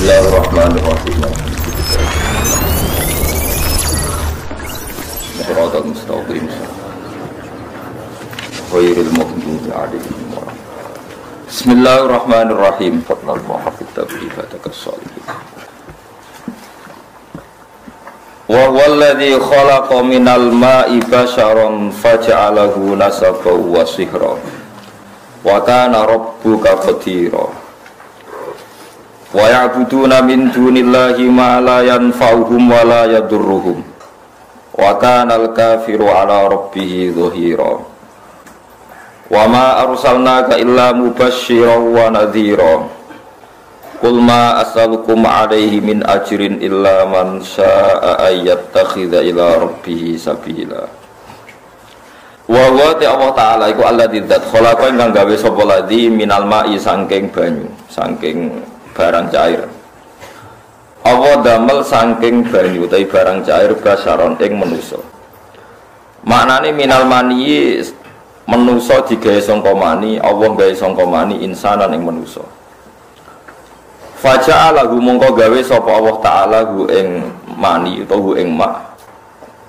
Bismillahirrahmanirrahim. Shiratal mustaqim. Ghairil maghdubi 'alaihim waladdallin. Bismillahirrahmanirrahim. Fadlallahu hafidh tabi'ataka shalihin. Wa huwallazi khalaqa minal ma'i basharan faja'alahu nasaban wa sihra. Wa kana rabbuka qadira. Wa ya'buduna min dunillahi ma la yanfa'uhum wa la yadurruhum. Wa kana al-kafiru 'ala rabbih dhahira. Wa ma arsalnaka illa mubasysyiran wa nadhira. Qul ma as'alukum 'alaihi min ajrin illa man syaa'a ayyattakhidha ila rabbih sabila. Wa huwa Allah ta'ala iku alladzi dzat khalaqa ingkang gawe sapa ladzi minal ma'i saking banyu, saking barang cair. Allah damel saking banyu utawi barang cair basaron ing manusa. Maknane minal mani manusa digawe sangka mani, Allah gawe sangka mani insanan ing manusa. Faja'alahu mongko gawe sapa Allah taala hu ing mani utawa hu ing mak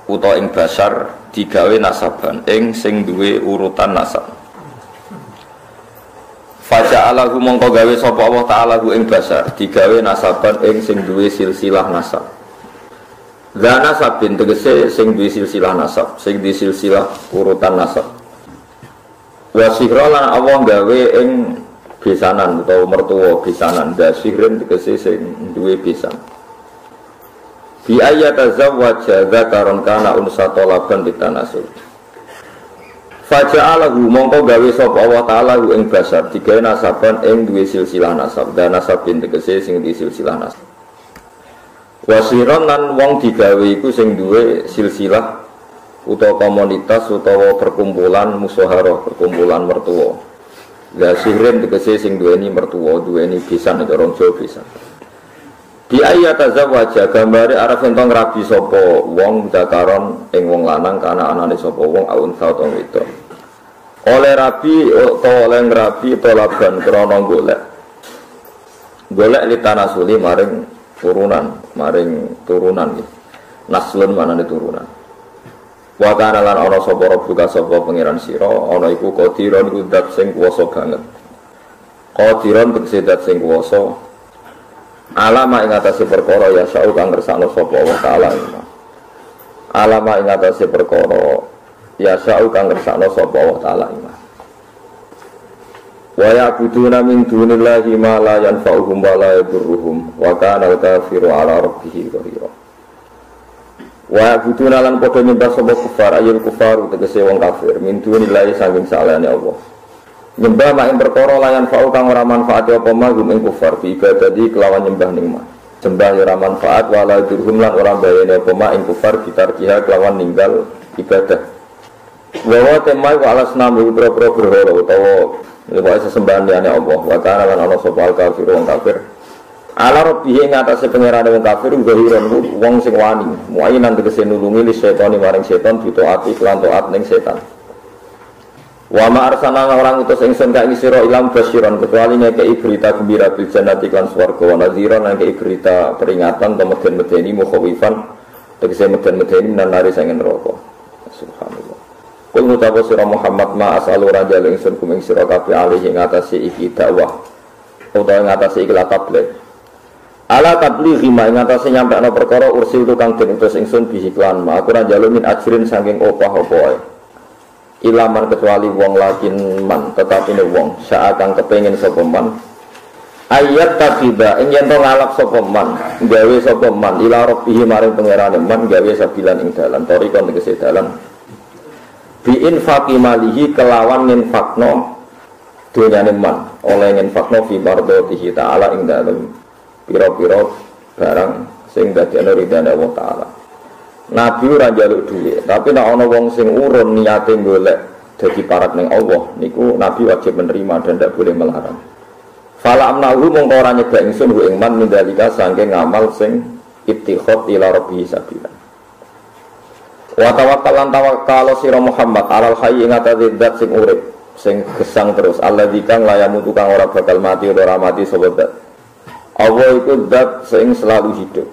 utawa ing basar digawe nasaban ing sing duwe urutan nasab. Faja'alahu mongko gawe sapa Allah taala hu ing basar digawe nasaban ing sing duwe silsilah nasab. Za nasabin tegese sing duwe silsilah nasab, sing duwe silsilah urutan nasab. Wa sihra lan Allah gawe ing besanan utawa mertua besanan, dasihrin tegese sing duwe besan. Bi ayatazawwaja dzakaron kana unsa talaban ditanasul. Faja'alahu mongko gawe sapa Allah taala ing basar digawe nasaban ing duwe silsilah nasab, dan nasabin tegese sing di silsilah nasab. Wasiron lan wong digawe iku sing duwe silsilah utawa komunitas utawa perkumpulan musyawarah, perkumpulan mertua. La sihrin tegese sing duweni mertua, duweni besan cara Jawa besan. Bi ayatazawwaja gambare arep entong rabi sapa wong zakaron ing wong lanang kana anane sapa wong aunsa utawa wedok. Oleh rabi utawa oleh ngrabi tolaban krana golek. Golek litanasuli maring turunan iki. Naslun manane turunan. Wa kana lan ana sapa rabbuka sapa pangeran sira ana iku qadiron iku zat sing kuwasa banget. Qadiron tegese zat sing kuwasa alama ing atase perkara ya sa'u kang ngersakno sapa Allah taala. Alama ing atase perkara ya sa'u kang ngersakno sapa Allah taala. Wa ya'buduna min dunillahi ma la yanfa'uhum wa la yadurruhum wa kana al-kafiru 'ala rabbih dhahira. Wa ya'buduna lan padha nyembah sapa kufar ayul kufaru tegese wong kafir min dunillahi saking salehane Allah. Nyembah mak ing perkara layan fa'u kang ora manfaat apa magum ing kufar bi ibadati kelawan nyembah ning mak. Sembah ora manfaat wala durhum lan ora bayane apa mak ing kufar bitarkiha kelawan ninggal ibadah. Wa temai wa alasnami pro-pro berhala utawa nek sesembahan liyane Allah. Wa kana lan ana sapa kafir wong kafir. Ala rabbih ing atase pangerane wong kafir zahiron wong sing wani. Muayyinan tegese nulungi li setan maring setan ditaati lan taat ning setan. Wa ma arsalna orang utus ingsun ka ing sira ilam basyiron kecuali ngekeki berita gembira bil jannati lan swarga wa nadhiran ngekeki berita peringatan kemudian medeni mukhawifan tegese meden-medeni nari sange neraka. Subhanallah. Kul ngucap sira Muhammad ma asalu rajal ingsun kum ing sira kabeh alih ing atase iki dakwah utawa ing atase iki tabligh. Ala tabligh ma ing atase nyampekno perkara ursil kang den utus ingsun bihiklan ma aku ra njaluk min ajrin saking opah-opah ae. Ilaman kecuali wong lakin man tetapi ne wong saakang kepengin sapa man ayat tabiba ing yen to ngalap sapa man gawe sapa man ila rabbih maring pangerane man gawe sabilan ing dalan torikon tegese dalan bi infaqi malihi kelawan infakno dunyane man oleh infakno fi mardatihi taala ing dalem pira-pira barang sing dadekno ridane Allah taala. Nabi ora njaluk dhuwit, tapi nek ana wong sing urun niate golek dadi parat ning Allah, niku Nabi wajib menerima dan tidak boleh melarang. Fala amnahu mongko ora nyegah ingsun ing man mindalika saking ngamal sing ittikhad ila rabbi sabila. Wa tawakkal lan tawakkal sira Muhammad alal hayy ing atase zat sing urip, sing gesang terus, alladzi kang layamu tukang ora bakal mati ora mati sapa zat. Allah iku zat sing selalu hidup.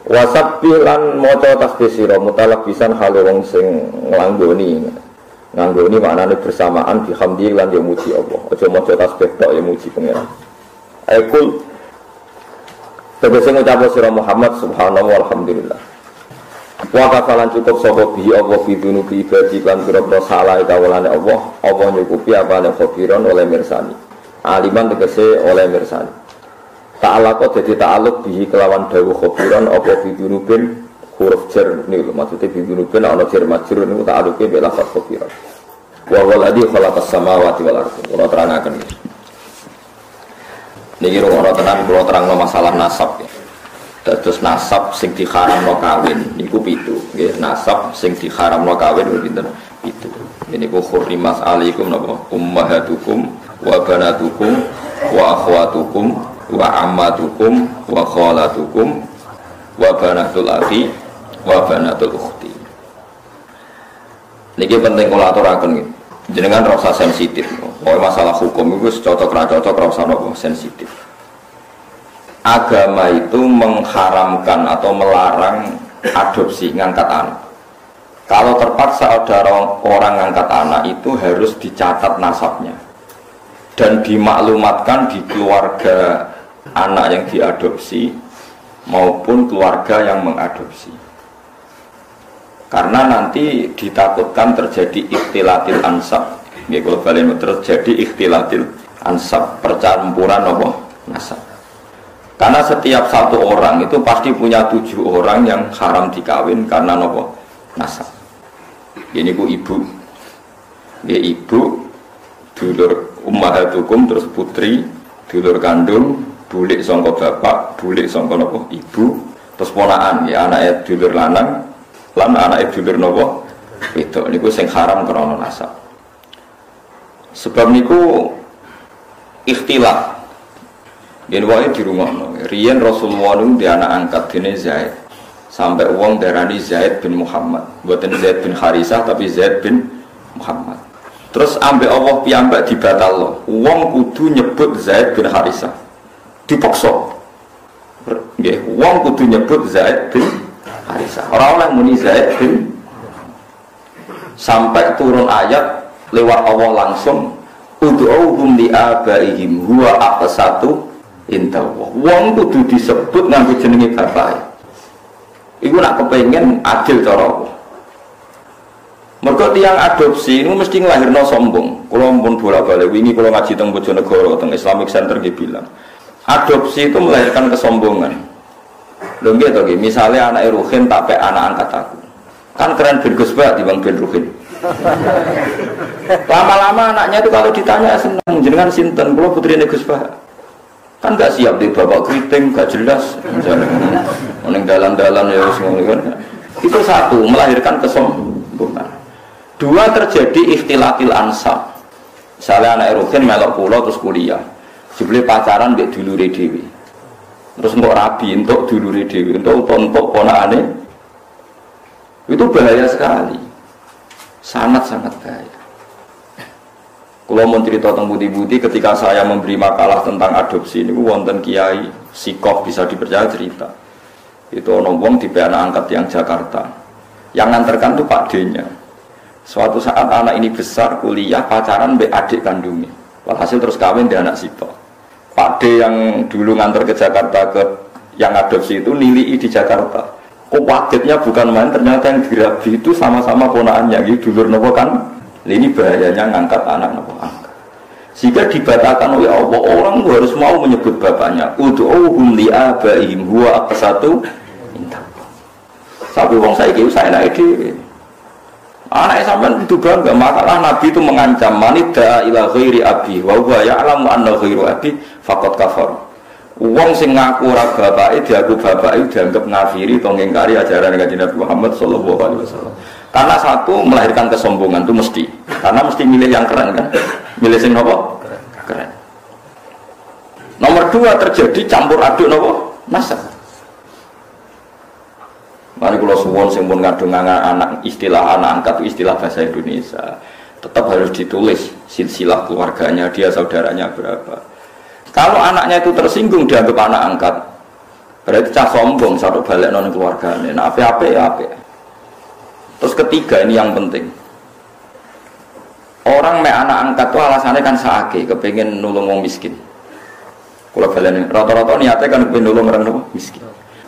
Wasabbih lan maca tasbih sira mutalabisan hale wong sing nganggoni maknane bersamaan bihamdi lan yo muji Allah. Aja maca tasbih tok yo muji pengen. Aikul tegese ngucap sira Muhammad subhanahu walhamdulillah. Wa kafalan cukup sapa bihi Allah bidunubi ibadi lan pira-pira salah kawulane Allah nyukupi apane khabiron oleh mirsani. Aliman tegese oleh mirsani. Ta'ala kok jadi ta'aluk bihi kelawan dawuh khabiran apa bidunubin huruf jar niku maksudnya bidunubin ana jar majrur niku ta'aluke bil lafaz khabiran wa walladzi khalaqas samawati wal ardh kula terangaken niki ora tenan kula terangno masalah nasab ya. Dados nasab sing diharamno kawin niku 7 nggih nasab sing diharamno kawin pinten 7 niku khurimas alaikum napa ummahatukum wa banatukum wa akhwatukum wa ammatukum wa khalatukum wa banatul akhi wa banatul ukhti. Niki penting kula aturaken nggih. Jenengan ora usah sensitif. Pokoke masalah hukum iku cocok ra cocok ora usah nopo sensitif. Agama itu mengharamkan atau melarang adopsi ngangkat anak. Kalau terpaksa ada orang ngangkat anak itu harus dicatat nasabnya dan dimaklumatkan di keluarga anak yang diadopsi maupun keluarga yang mengadopsi, karena nanti ditakutkan terjadi ikhtilatil ansab. Kalau balik terjadi ikhtilatil ansab, percampuran apa nasab, karena setiap satu orang itu pasti punya 7 orang yang haram dikawin karena apa nasab. Ini ku ibu, dia ibu dulur ummahatukum, terus putri dulur kandung, bulik sangka bapak, bulik sangka napa ibu, terus ponakan ya anake dulur lanang lan anake dulur napa wedok niku sing haram krana nasab. Sebab niku ikhtilaf. Yen wae dirungokno. Riyen Rasulullah niku di anak angkat dene Zaid. Sampai wong darani Zaid bin Muhammad. Mboten Zaid bin Harisah tapi Zaid bin Muhammad. Terus ambek Allah piyambak dibatalno. Wong kudu nyebut Zaid bin Harisah. Dipaksa. Nggih, wong kudu nyebut Zaid bin Harisah. Ora oleh muni Zaid bin, sampai turun ayat lewat Allah langsung ud'uhum li abaihim huwa aqsatu indallah. Wong kudu disebut nganggo jenenge bapake. Iku nak kepengin adil cara Allah. Mergo tiyang adopsi niku mesti nglahirno sombong. Kula pun bolak-balik wingi kula ngaji teng Bojonegoro teng Islamic Center nggih bilang. Adopsi itu melahirkan kesombongan. Lho nggih to nggih, misale anake Ruhin tak pek anak angkat aku. Kan keren ben Gus Bak dibang ben Ruhin. Lama-lama anaknya itu kalau ditanya seneng, jenengan sinten? Kula putrine Gus Bak. Kan gak siap di bapak keriting, gak jelas. Misalnya ning dalan-dalan ya wis ngono kan. Itu satu, melahirkan kesombongan. 2, terjadi ikhtilatil ansab. Misalnya anak Ruhin melok kula terus kuliah. Jebule pacaran mbek dulure dhewe. Terus entuk rabi entuk dulure dhewe, entuk ponakane. Itu bahaya sekali. Sangat-sangat bahaya. Kalau mau cerita tentang budi-budi ketika saya memberi makalah tentang adopsi ini wonten kiai sikoh bisa dipercaya cerita. Itu nombong di anak angkat yang Jakarta. Yang nganterkan tuh Pak D-nya. Suatu saat anak ini besar kuliah pacaran mbek adik kandungnya. Walhasil terus kawin di anak sitok. Pak D yang dulu nganter ke Jakarta ke yang adopsi itu nilai di Jakarta. Kok kagetnya bukan main, ternyata yang dirabi itu sama-sama ponakannya gitu, dulur nopo kan. Ini bahayanya ngangkat anak nopo angkat. Sehingga dibatalkan oleh Allah, orang harus mau menyebut bapaknya. Ud'uhum li abaihim huwa aqsatu indah. Sabi wong saiki saya naik dhewe. Anak sampean itu bangga, makalah Nabi itu mengancam manida ila ghairi abi wa huwa ya'lamu anna ghairu abi faqad kafar. Wong sing ngaku ora bapake diaku bapake dianggap ngafiri atau ngingkari ajaran Kanjeng Nabi Muhammad sallallahu alaihi wasallam. Karena satu melahirkan kesombongan itu mesti. Karena mesti milih yang keren kan? Milih sing apa? Keren. Nomor 2 terjadi campur aduk napa? Nasab. Mari kula suwun sing pun ngadung anak istilah anak angkat itu istilah bahasa Indonesia. Tetap harus ditulis silsilah keluarganya, dia saudaranya berapa. Kalau anaknya itu tersinggung dianggap anak angkat, berarti cah sombong satu balik non keluarganya. Nah, apa ya apa. Terus ketiga ini yang penting. Orang me anak angkat itu alasannya kan sakit, kepengen nulung wong miskin. Kalau balen rata-rata niatnya kan kepengen nulung orang miskin.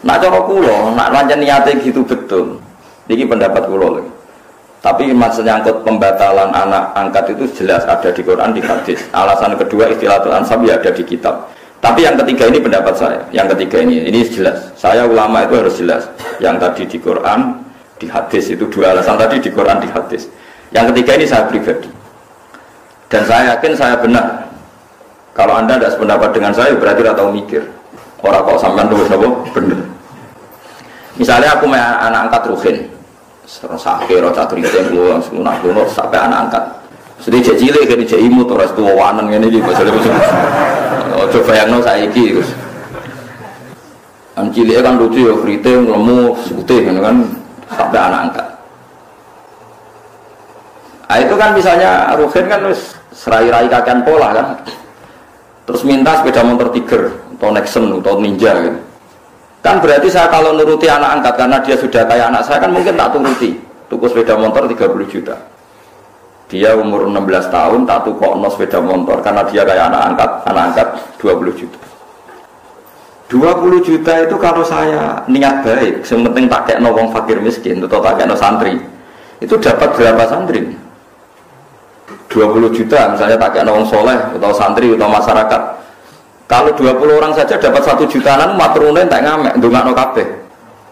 Nak cara kula, nak rancang niatnya gitu betul. Ini pendapat kula lagi. Tapi maksudnya angkut pembatalan anak angkat itu jelas ada di Quran, di hadis. Alasan kedua istilatul ansab ya ada di kitab. Tapi yang ketiga ini pendapat saya. Yang ketiga ini jelas. Saya ulama itu harus jelas. Yang tadi di Quran, di hadis itu dua alasan tadi di Quran, di hadis. Yang ketiga ini saya pribadi. Dan saya yakin saya benar. Kalau Anda tidak sependapat dengan saya berarti tidak tahu mikir. Orang kok sampean terus nopo bener. Misalnya aku mau anak angkat Ruhin, sakit, rasa keriting, langsung nakuno sampai anak angkat. Sedih cilik kan jadi imut, terus tua wanan ini di pasal itu. Coba yang no saya iki, cilik kan lucu ya keriting, lemu, putih kan sampai anak angkat. Nah, itu kan misalnya Ruhin kan serai-rai kakian pola kan, terus minta sepeda motor Tiger atau Nexon atau Ninja gitu. Kan berarti saya kalau nuruti anak angkat karena dia sudah kayak anak saya kan mungkin tak turuti. Tuku sepeda motor 30 juta. Dia umur 16 tahun tak tukokno sepeda motor karena dia kayak anak angkat 20 juta. 20 juta itu kalau saya niat baik, yang penting tak kayak wong fakir miskin atau tak kayak santri. Itu dapat berapa santri? 20 juta misalnya tak kayak wong soleh atau santri atau masyarakat. Kalau 20 orang saja dapat 1 jutaan, matrunen tak ngamek, ndongakno kabeh.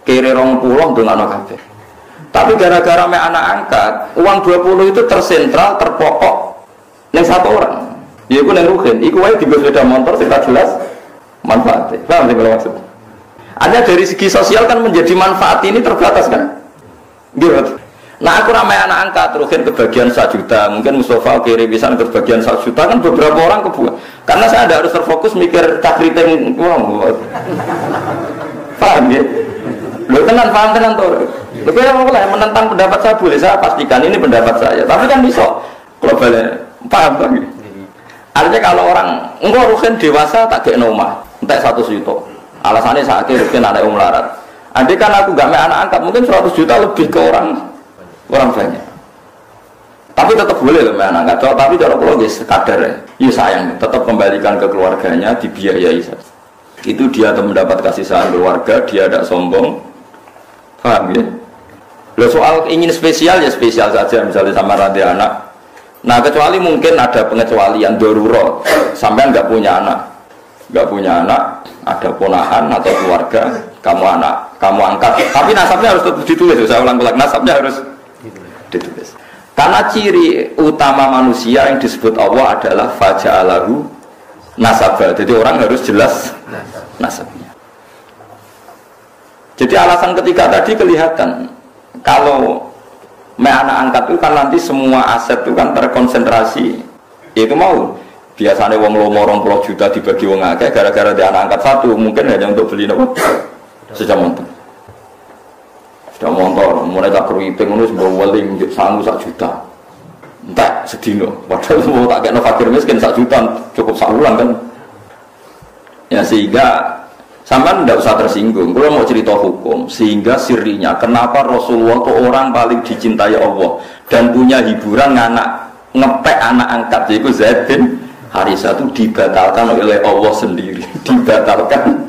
Kiri 20 ndongakno kabeh. Tapi gara-gara me anak angkat, uang 20 itu tersentral, terpokok ning satu orang. Ya iku ning Ruhin, iku wae digo sepeda motor sing jelas manfaatnya. Paham sing kula maksud? Ada dari segi sosial kan menjadi manfaat ini terbatas kan? Gitu. Nah aku ramai anak angkat Ruhin kebagian 1 juta, mungkin Mustafa kiri pisan kebagian 1 juta kan beberapa orang kebuat. Karena saya tidak harus terfokus mikir takriting uang. Paham ya? Lo tenan paham tenan tuh. Lebih yang menentang pendapat saya boleh, saya pastikan ini pendapat saya. Tapi kan bisa globalnya paham kan? Artinya kalau orang enggak Ruhin dewasa tak kayak nomah, entek 100 juta. Alasannya saya kira Ruhin anak melarat. Andai kan aku gak anak angkat mungkin 100 juta lebih ke orang banyak. Tapi tetap boleh loh anak angkat. Tapi kalau logis sekadar ya sayang, tetap kembalikan ke keluarganya, dibiayai saja. Itu dia mendapat kasih sayang keluarga, dia tidak sombong. Paham ya? Loh, soal ingin spesial ya spesial saja, misalnya sama rantai anak. Nah kecuali mungkin ada pengecualian darurat, sampai nggak punya anak, ada ponakan atau keluarga, kamu angkat. Tapi nasabnya harus tetap ditulis. Saya ulang-ulang, nasabnya harus ditulis. Karena ciri utama manusia yang disebut Allah adalah faja'alahu nasabah. Jadi orang harus jelas nasabnya. Jadi alasan ketiga tadi kelihatan. Kalau anak angkat itu kan nanti semua aset itu kan terkonsentrasi. Itu mau biasanya wong lomo 20 juta dibagi wong akeh gara-gara dia anak angkat satu mungkin hanya untuk beli nopo sepeda motor. Sepeda motor mulai tak keriting ngono sebab weling sangu 1 juta. Entek sedino. Padahal mau tak kena fakir miskin 1 juta cukup saulan kan. Ya sehingga sampean tidak usah tersinggung. Kalau mau cerita hukum, sehingga sirinya kenapa Rasulullah itu orang paling dicintai Allah dan punya hiburan ngepek anak angkat yaitu Zaid bin Harisah itu dibatalkan oleh Allah sendiri, dibatalkan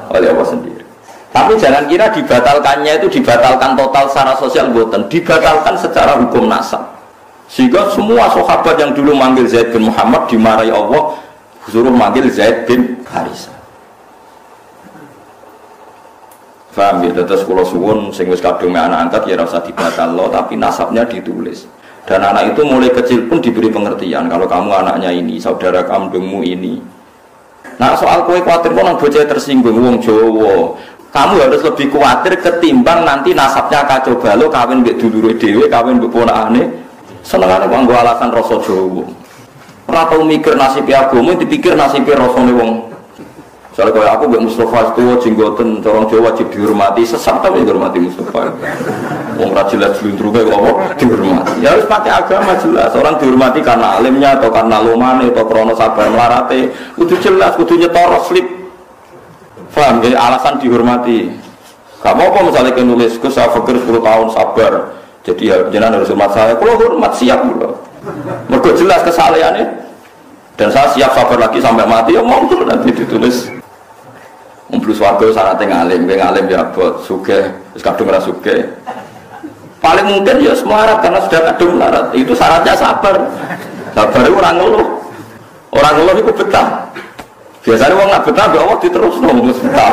oleh Allah sendiri. Tapi jangan kira dibatalkannya itu dibatalkan total secara sosial buatan, dibatalkan secara hukum nasab. Sehingga semua sahabat yang dulu manggil Zaid bin Muhammad dimarahi Allah, suruh manggil Zaid bin Harisah. Paham ya, terus kalau suwun sing wis kadung anak angkat ya rasa dibatalno tapi nasabnya ditulis. Dan anak itu mulai kecil pun diberi pengertian kalau kamu anaknya ini, saudara kandungmu ini. Nah soal kowe kuwatir kok nang bocah tersinggung wong Jawa. Kamu harus lebih khawatir ketimbang nanti nasabnya kacau balau kawin mbek dulure dhewe, kawin mbek ponakane. Senengane kok nggo alasan rasa Jawa. Ora tau mikir nasib agama, dipikir nasib rasane wong Soalnya kalau aku Mbak Mustafa itu jenggoten corong Jawa wajib dihormati, sesat tapi dihormati Mustafa. Wong ra jelas blundruke kok apa dihormati. Ya harus pakai agama jelas. Orang dihormati karena alimnya atau karena lumane atau krana sabar melarate. Kudu jelas, kudu nyetara slip. Paham jadi alasan dihormati. Gak apa misalnya kita nulis Gus saya fakir 10 tahun sabar. Jadi ya jenengan harus hormat saya. Kalau hormat siap lho. Mergo jelas kesalehannya. Dan saya siap sabar lagi sampai mati ya monggo nanti ditulis. Umplus warga syaratnya ngalim ya buat sugih, terus kadung ora sugih. Paling mungkin ya semarat karena sudah kadung melarat. Itu syaratnya sabar. Sabar itu orang ngeluh. Orang ngeluh itu betah. Biasanya orang nak betah be Allah diterusno terus betah.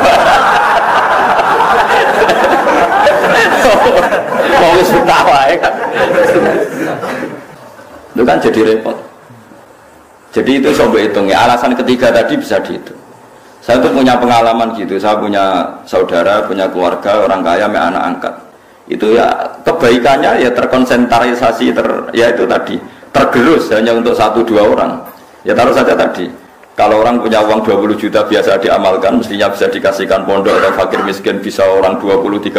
Mau wis betah wae kan. Itu kan jadi repot. Jadi itu coba hitung ya. Alasan ketiga tadi bisa dihitung. Saya tuh punya pengalaman gitu, saya punya saudara, punya keluarga, orang kaya, anak angkat. Itu ya kebaikannya ya terkonsentrasi, ya itu tadi, tergerus hanya untuk 1-2 orang. Ya taruh saja tadi, kalau orang punya uang 20 juta biasa diamalkan, mestinya bisa dikasihkan pondok atau fakir miskin bisa orang 20-30.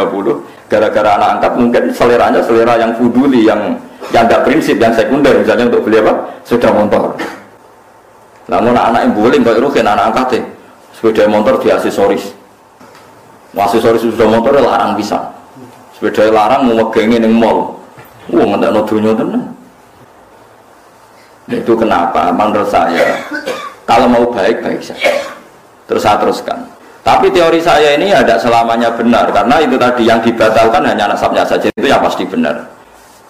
Gara-gara anak angkat mungkin seleranya selera yang fuduli, yang tidak prinsip, yang sekunder, misalnya untuk beli apa? Sepeda motor. Namun anak yang boleh, kalau rugen anak angkatnya. Sepeda motor di aksesoris. Aksesoris sudah motor larang bisa. Sepeda larang mau megengin yang mall. Nggak ada dunia tenan. Itu kenapa? Menurut saya, kalau mau baik-baik saja. Terus saya teruskan. Tapi teori saya ini ada selamanya benar. Karena itu tadi yang dibatalkan hanya nasabnya saja. Itu yang pasti benar.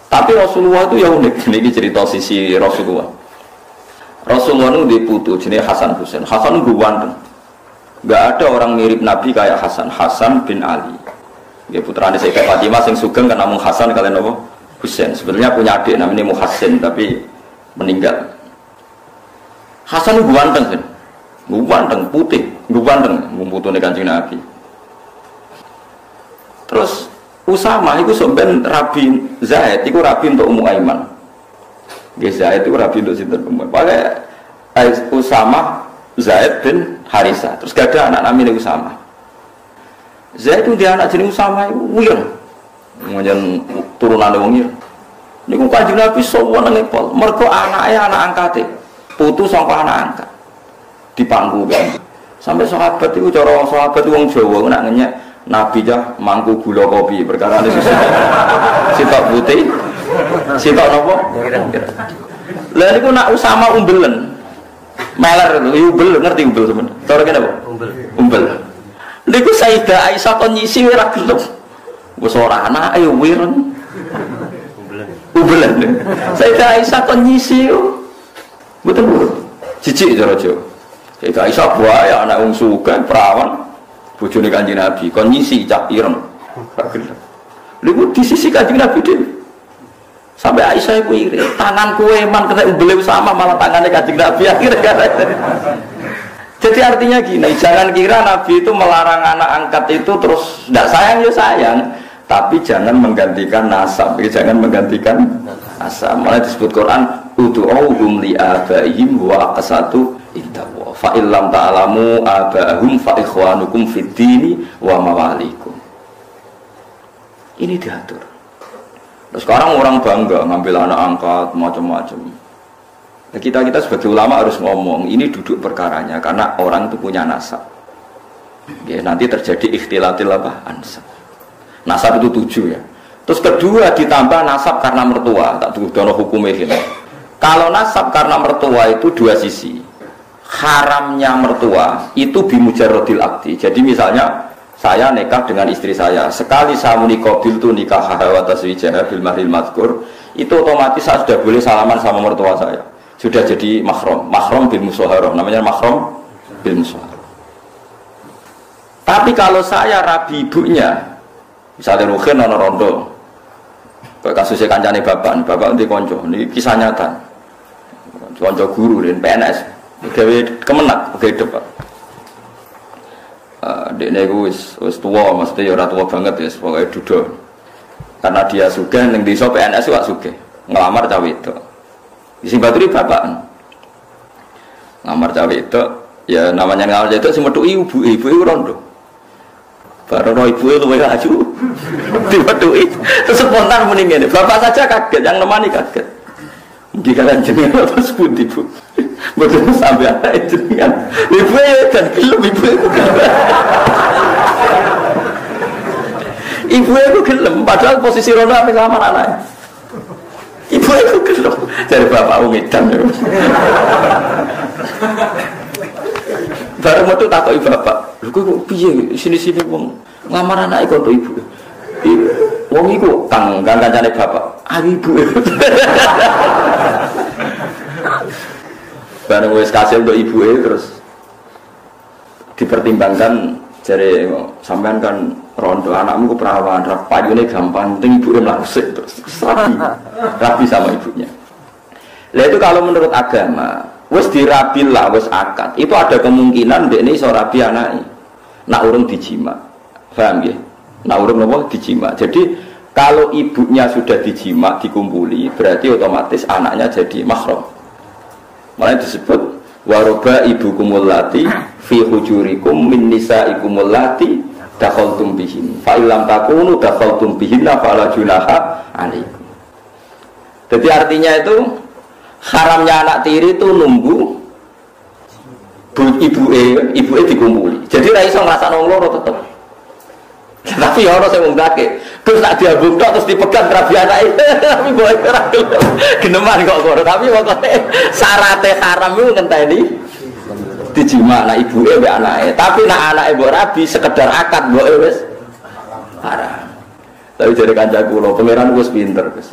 Tapi Rasulullah itu ya unik. Ini cerita sisi Rasulullah. Rasulullah itu diputu jenis Hasan Husain. Hasan itu ganteng. Gak ada orang mirip Nabi kayak Hasan bin Ali. Ya putrane Sayyidah Fatimah sing sugeng kan namung Hasan kalian apa? Husain. Sebenarnya punya adik namanya Muhassin tapi meninggal. Hasan itu ganteng kan? Ganteng putih, ganteng mumputune Kanjeng Nabi. Terus Usama itu sampean Rabi Zaid itu Rabi untuk Ummu Aiman. Nggih Zaid itu Rabi untuk sinten Ummu. Pakai Usama Zaid bin Harisa, terus gak ada anak namanya Usama. Zaid itu dia anak jenis Usama itu wireng, kemudian turunan wong ir. Niku Kanjeng Nabi sowan ngepol, mergo anaknya anak angkate, putu saka anak angkat di pangku kan. Sampai sahabat itu cara sahabat itu wong Jawa nak ngenyek Nabi jah mangku gula kopi perkara ini sitok putih, sitok nopo. Lah niku nak Usama umbelen. Meler itu, umbel, ngerti umbel sebenarnya? Tahu kan apa? Umbel. Niku Sayyidah Aisyah kon nyisi ora gelem. Wis ora anake wireng. Umbelan. Sayyidah Aisyah kon nyisi yo. Mboten urut. Jijik cara Jawa. Sayyidah Aisyah wae anak wong sugih perawan bojone Kanjeng Nabi kon nyisi cah ireng. Ora gelem. Niku di sisi Kanjeng Nabi dhewe. Sampai Aisyah itu iri, tanganku eman kena umbel sama malah tangannya Kanjeng Nabi akhirnya. Jadi artinya gini, jangan kira Nabi itu melarang anak angkat itu terus tidak sayang ya sayang, tapi jangan menggantikan nasab, jangan menggantikan nasab. Malah disebut Quran, ud'uuhum li abaihim wa aqsatu indallah. Fa illam ta'lamu abaahum fa ikhwanukum fid dini wa mawalikum. Ini diatur. Nah, sekarang orang bangga ngambil anak angkat macam-macam. Nah, kita sebagai ulama harus ngomong ini duduk perkaranya karena orang itu punya nasab. Ya, nanti terjadi ikhtilatil apa? Ansab. Nasab itu 7 ya. Terus kedua ditambah nasab karena mertua. Tak dono hukumnya ini. Kalau nasab karena mertua itu 2 sisi. Haramnya mertua itu bimujarrodil akdi. Jadi misalnya saya nikah dengan istri saya. Sekali saya menikah bil tu nikah hawa taswijah bil mahril mazkur, itu otomatis saya sudah boleh salaman sama mertua saya. Sudah jadi mahram, mahram bil musyawarah. Namanya mahram bil musyawarah. Tapi kalau saya rabi ibunya, misalnya Ruhin ana rondo. Kasusnya kancane bapak nanti konco. Ini kisah nyata. Konco guru dan PNS. Gawe kemenak, gawe depan. Dekne iku wis tua, maksudnya ya ora tua banget ya, pokoke duda. Karena dia sugih ning desa PNS wak sugih. Ngelamar cah wedok. Di sing baturi bapak. Ngelamar cah wedok Ya namanya ngawal itu sing metu ibu rondo. Baru ibu itu luwih aju. Diwetuki terus spontan muni ngene. Bapak saja kaget, yang nemani kaget. Mungkin kalian jenengan terus pundi Bu. Betul sampai ada jenengan. Ibu dan gelem ibu itu. Ibu itu gelem padahal posisi rondo apa sama anaknya. Ibu itu gelem. Dari bapak ngedan. Baru metu takoki bapak. Lho kok piye sini-sini wong ngamar anake kok ibu. Wong iku kang kancane bapak. Ah ibu. Bareng wis kasil untuk ibu terus dipertimbangkan jare sampean kan rondo anakmu ku perawan, payune gampang, penting ibuke mlangsik terus rapi sama ibunya. Lah itu kalau menurut agama, wis dirabil lah, wis akad. Itu ada kemungkinan dekne iso rabi anake. Nak urung dijima. Paham nggih? Nak urung napa dijima. Jadi kalau ibunya sudah dijima, dikumpuli, berarti otomatis anaknya jadi mahram. Makanya disebut waroba ibukumul lati fi hujurikum min nisaikumul lati dakhaltum bihin. Fa illam takunu dakhaltum bihinna fala junaha alaikum. Jadi artinya itu haramnya anak tiri itu nunggu ibuke dikumpuli. Jadi ra iso ngrasakno loro tetep. Tapi ya orang yang ngundake terus tak diambung tok terus dipegang rabi anake. Tapi boy ora geneman kok kok. Tapi pokoke syaraté haram iku ngenteni dijima anak ibuke mbek anake. Tapi nek anake mbok rabi sekedar akad mboke wis haram. Tapi jare kancaku kula pangeran wis pinter wis.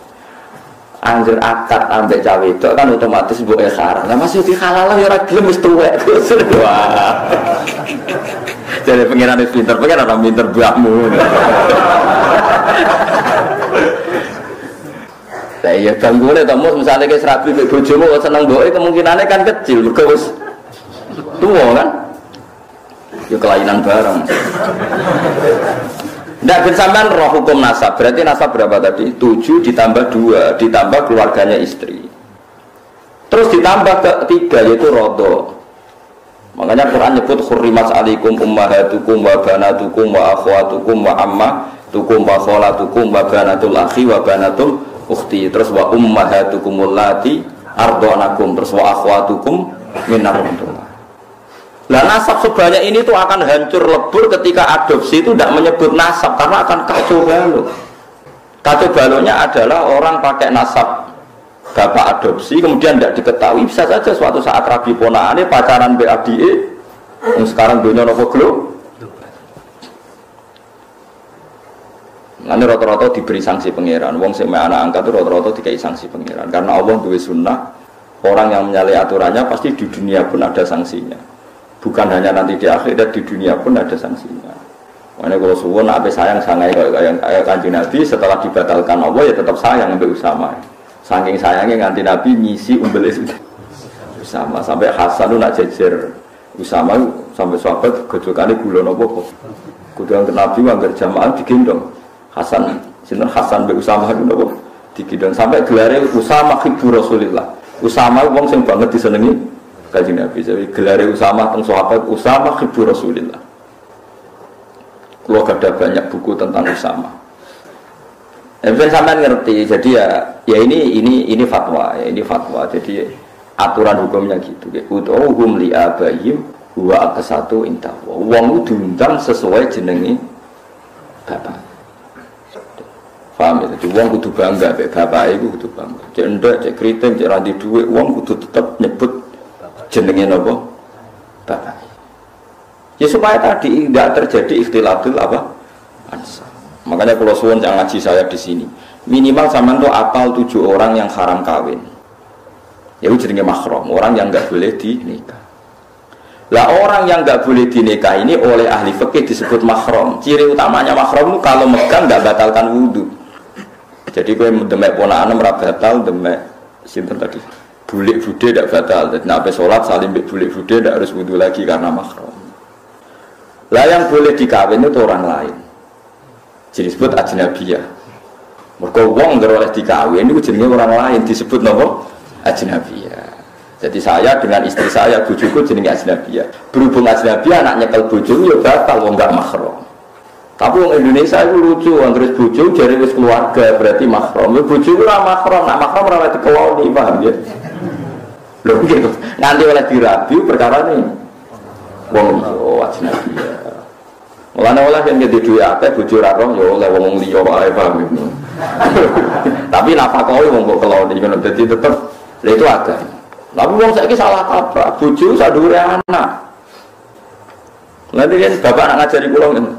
Anjir akad ambek cawe wedok kan otomatis mboke haram. Lah masih dihalal ya ora gelem wis tuwek. Wah. Jadi pengiran itu pinter, pengiran orang pinter buahmu. Nah iya gangguannya tamu misalnya kayak serabi bojomu seneng doa kemungkinannya kan kecil, berkos tua kan? Ya kelainan bareng. Tidak bersamaan roh hukum nasab, berarti nasab berapa tadi? 7 ditambah 2 ditambah keluarganya istri. Terus ditambah ketiga yaitu rodo. Makanya Quran nyebut hurrimat alaikum ummahatukum wa banatukum wa akhwatukum wa ammatukum wa kholatukum wa banatul akhi wa banatul ukhti. Terus wa ummahatukumul lati ardhanakum, terus wa akhwatukum minar rahmatullah. Lah nasab sebanyak ini tuh akan hancur lebur ketika adopsi itu tidak menyebut nasab karena akan kacau balau. Kacau balaunya adalah orang pakai nasab bapak adopsi kemudian tidak diketahui, bisa saja suatu saat rabi ponakane pacaran BADE yang sekarang dunia nopo glo. Nanti rata-rata diberi sanksi pangeran. Wong sing anak angkat itu rata-rata dikai sanksi pangeran karena Allah duwe sunnah orang yang menyalahi aturannya pasti di dunia pun ada sanksinya. Bukan hanya nanti di akhirat, di dunia pun ada sanksinya. Makanya kalau suwun ape sayang sangai kayak Kanjeng Nabi setelah dibatalkan Allah ya tetap sayang sampai Usama. Saking sayangnya nganti Nabi ngisi umbel Usama sampai Hasan itu nak jejer Usama sampai sahabat gejolakane gula nopo kok. Kudu Nabi anggar jamaah digendong. Hasan sinten Hasan mbek Usama itu nopo digendong sampai gelare Usama hibbu Rasulillah. Usama wong sing banget disenengi Kanjeng Nabi. Jadi gelare Usama teng sahabat Usama hibbu Rasulillah. Kalau ada banyak buku tentang Usama. Mungkin sampean ngerti, jadi ya ini fatwa, ya ini fatwa. Jadi aturan hukumnya gitu. Utuhum li abayhim huwa aqsatu indah. Wong diundang sesuai jenenge bapak. Paham ya? Jadi wong kudu bangga mbek bapak iku kudu bangga. Cek ndek, cek kriting, cek ra duwe wong kudu tetep nyebut jenenge napa? Bapak. Ya supaya tadi tidak terjadi ikhtilatul apa? Ansab. Makanya kalau suwun yang ngaji saya di sini, minimal sampean tuh apal 7 orang yang haram kawin. Ya itu jenenge mahram, orang yang enggak boleh dinikah. Lah orang yang enggak boleh dinikah ini oleh ahli fikih disebut mahram. Ciri utamanya mahram itu kalau megang enggak batalkan wudu. Jadi kowe demek ponakane ora batal, demek sinten tadi? Bulik bude tidak batal. Jadi nek salat salim mbek bulik bude tidak harus wudu lagi karena mahram. Lah yang boleh dikawin itu orang lain. Jadi disebut ajnabiyah. Mergo wong ngger oleh dikawin niku jenenge orang lain disebut napa? Ajnabiyah. Jadi saya dengan istri saya, bojoku jenenge ajnabiyah. Berhubung ajnabiyah anak nyekel bojomu ya batal wong gak mahram. Tapi wong Indonesia itu lucu, anggere bojo jare wis keluarga berarti mahram. Bojoku ora mahram, nak mahram ora dikeloni, paham ya? Lho gitu. Nanti oleh dirabi perkara ini wong ajnabiyah. Mulane oleh yang gede duwe akeh bojo ra roh ya oleh wong liya wae, paham ya? Tapi nafakohe wong kok keloni ngono dadi tetep lha itu agak. Tapi wong saiki salah kaprah, bojo sadure anak. Nanti kan bapak anak ngajari kula ngene.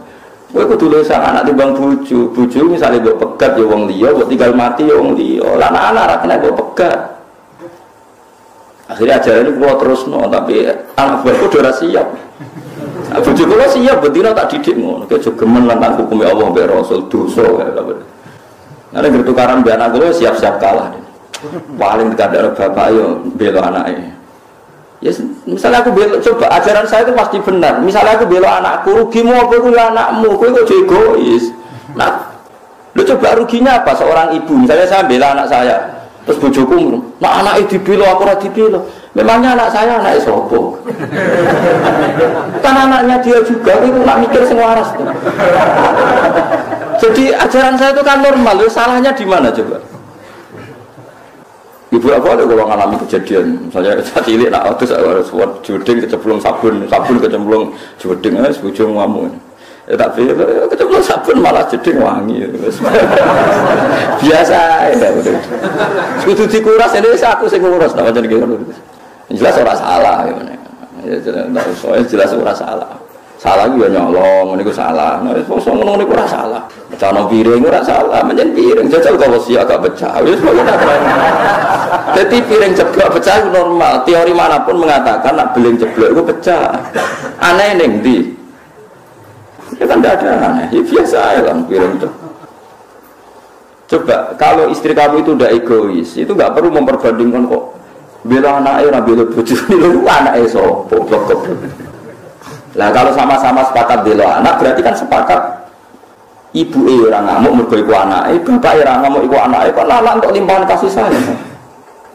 Kowe kudu luwih anak timbang bojo. Bojo misale mbok pegat ya wong liya, mbok tinggal mati ya wong liya. Lah anak ra kena mbok pegat. Akhirnya ajaran ini kula terusno, tapi anak buahku ora siap. Bojo kula siap bendina tak didik ngono. Kowe aja gemen lan hukum Allah mbek Rasul dosa ya. Nek bertukaran mbek anak kula siap-siap kalah. Paling tidak ada bapak yo bela anaknya. Ya, misalnya aku bela, coba ajaran saya itu pasti benar. Misalnya aku bela anakku, rugimu apa itu anakmu? Kau kok egois. Nah, lu coba ruginya apa seorang ibu? Misalnya saya bela anak saya, terus bojoku, nah anak itu dibela, aku ora dibela. Memangnya anak saya anak sopo? Kan anaknya dia juga, itu nak mikir sing waras. Jadi ajaran saya itu kan normal. Salahnya di mana coba? Ibu apa ada kalau ngalami kejadian, misalnya saya cilik nak terus harus buat juding kecemplung sabun kecemplung juding, sebujung ngamu. Ya tapi kecemplung sabun malah juding wangi. Biasa ya. Kudu dikuras ini aku sing ngurus, nak macam gitu. Jelas orang salah, ya jelas orang salah. Salah juga nyolong, ini ku salah. Nah, kosong ngono niku ora salah. Pecahno piring ora salah, menjen piring jajal kalau si agak pecah. Wis kok ora keren. Dadi piring jeblok pecah itu normal. Teori manapun mengatakan nak beling jeblok itu pecah. Aneh ning ndi? Ya kan tidak ada aneh. Ya biasa ya kan piring itu. Coba kalau istri kamu itu udah egois, itu enggak perlu memperbandingkan kok bela anaknya ora bela bojone lho anake sapa blok. Nah kalau sama-sama sepakat bela anak berarti kan sepakat ibu orang ngamuk mergo iku anake, bapak orang ngamuk iku anake, kok anak untuk limpahan kasih sayang.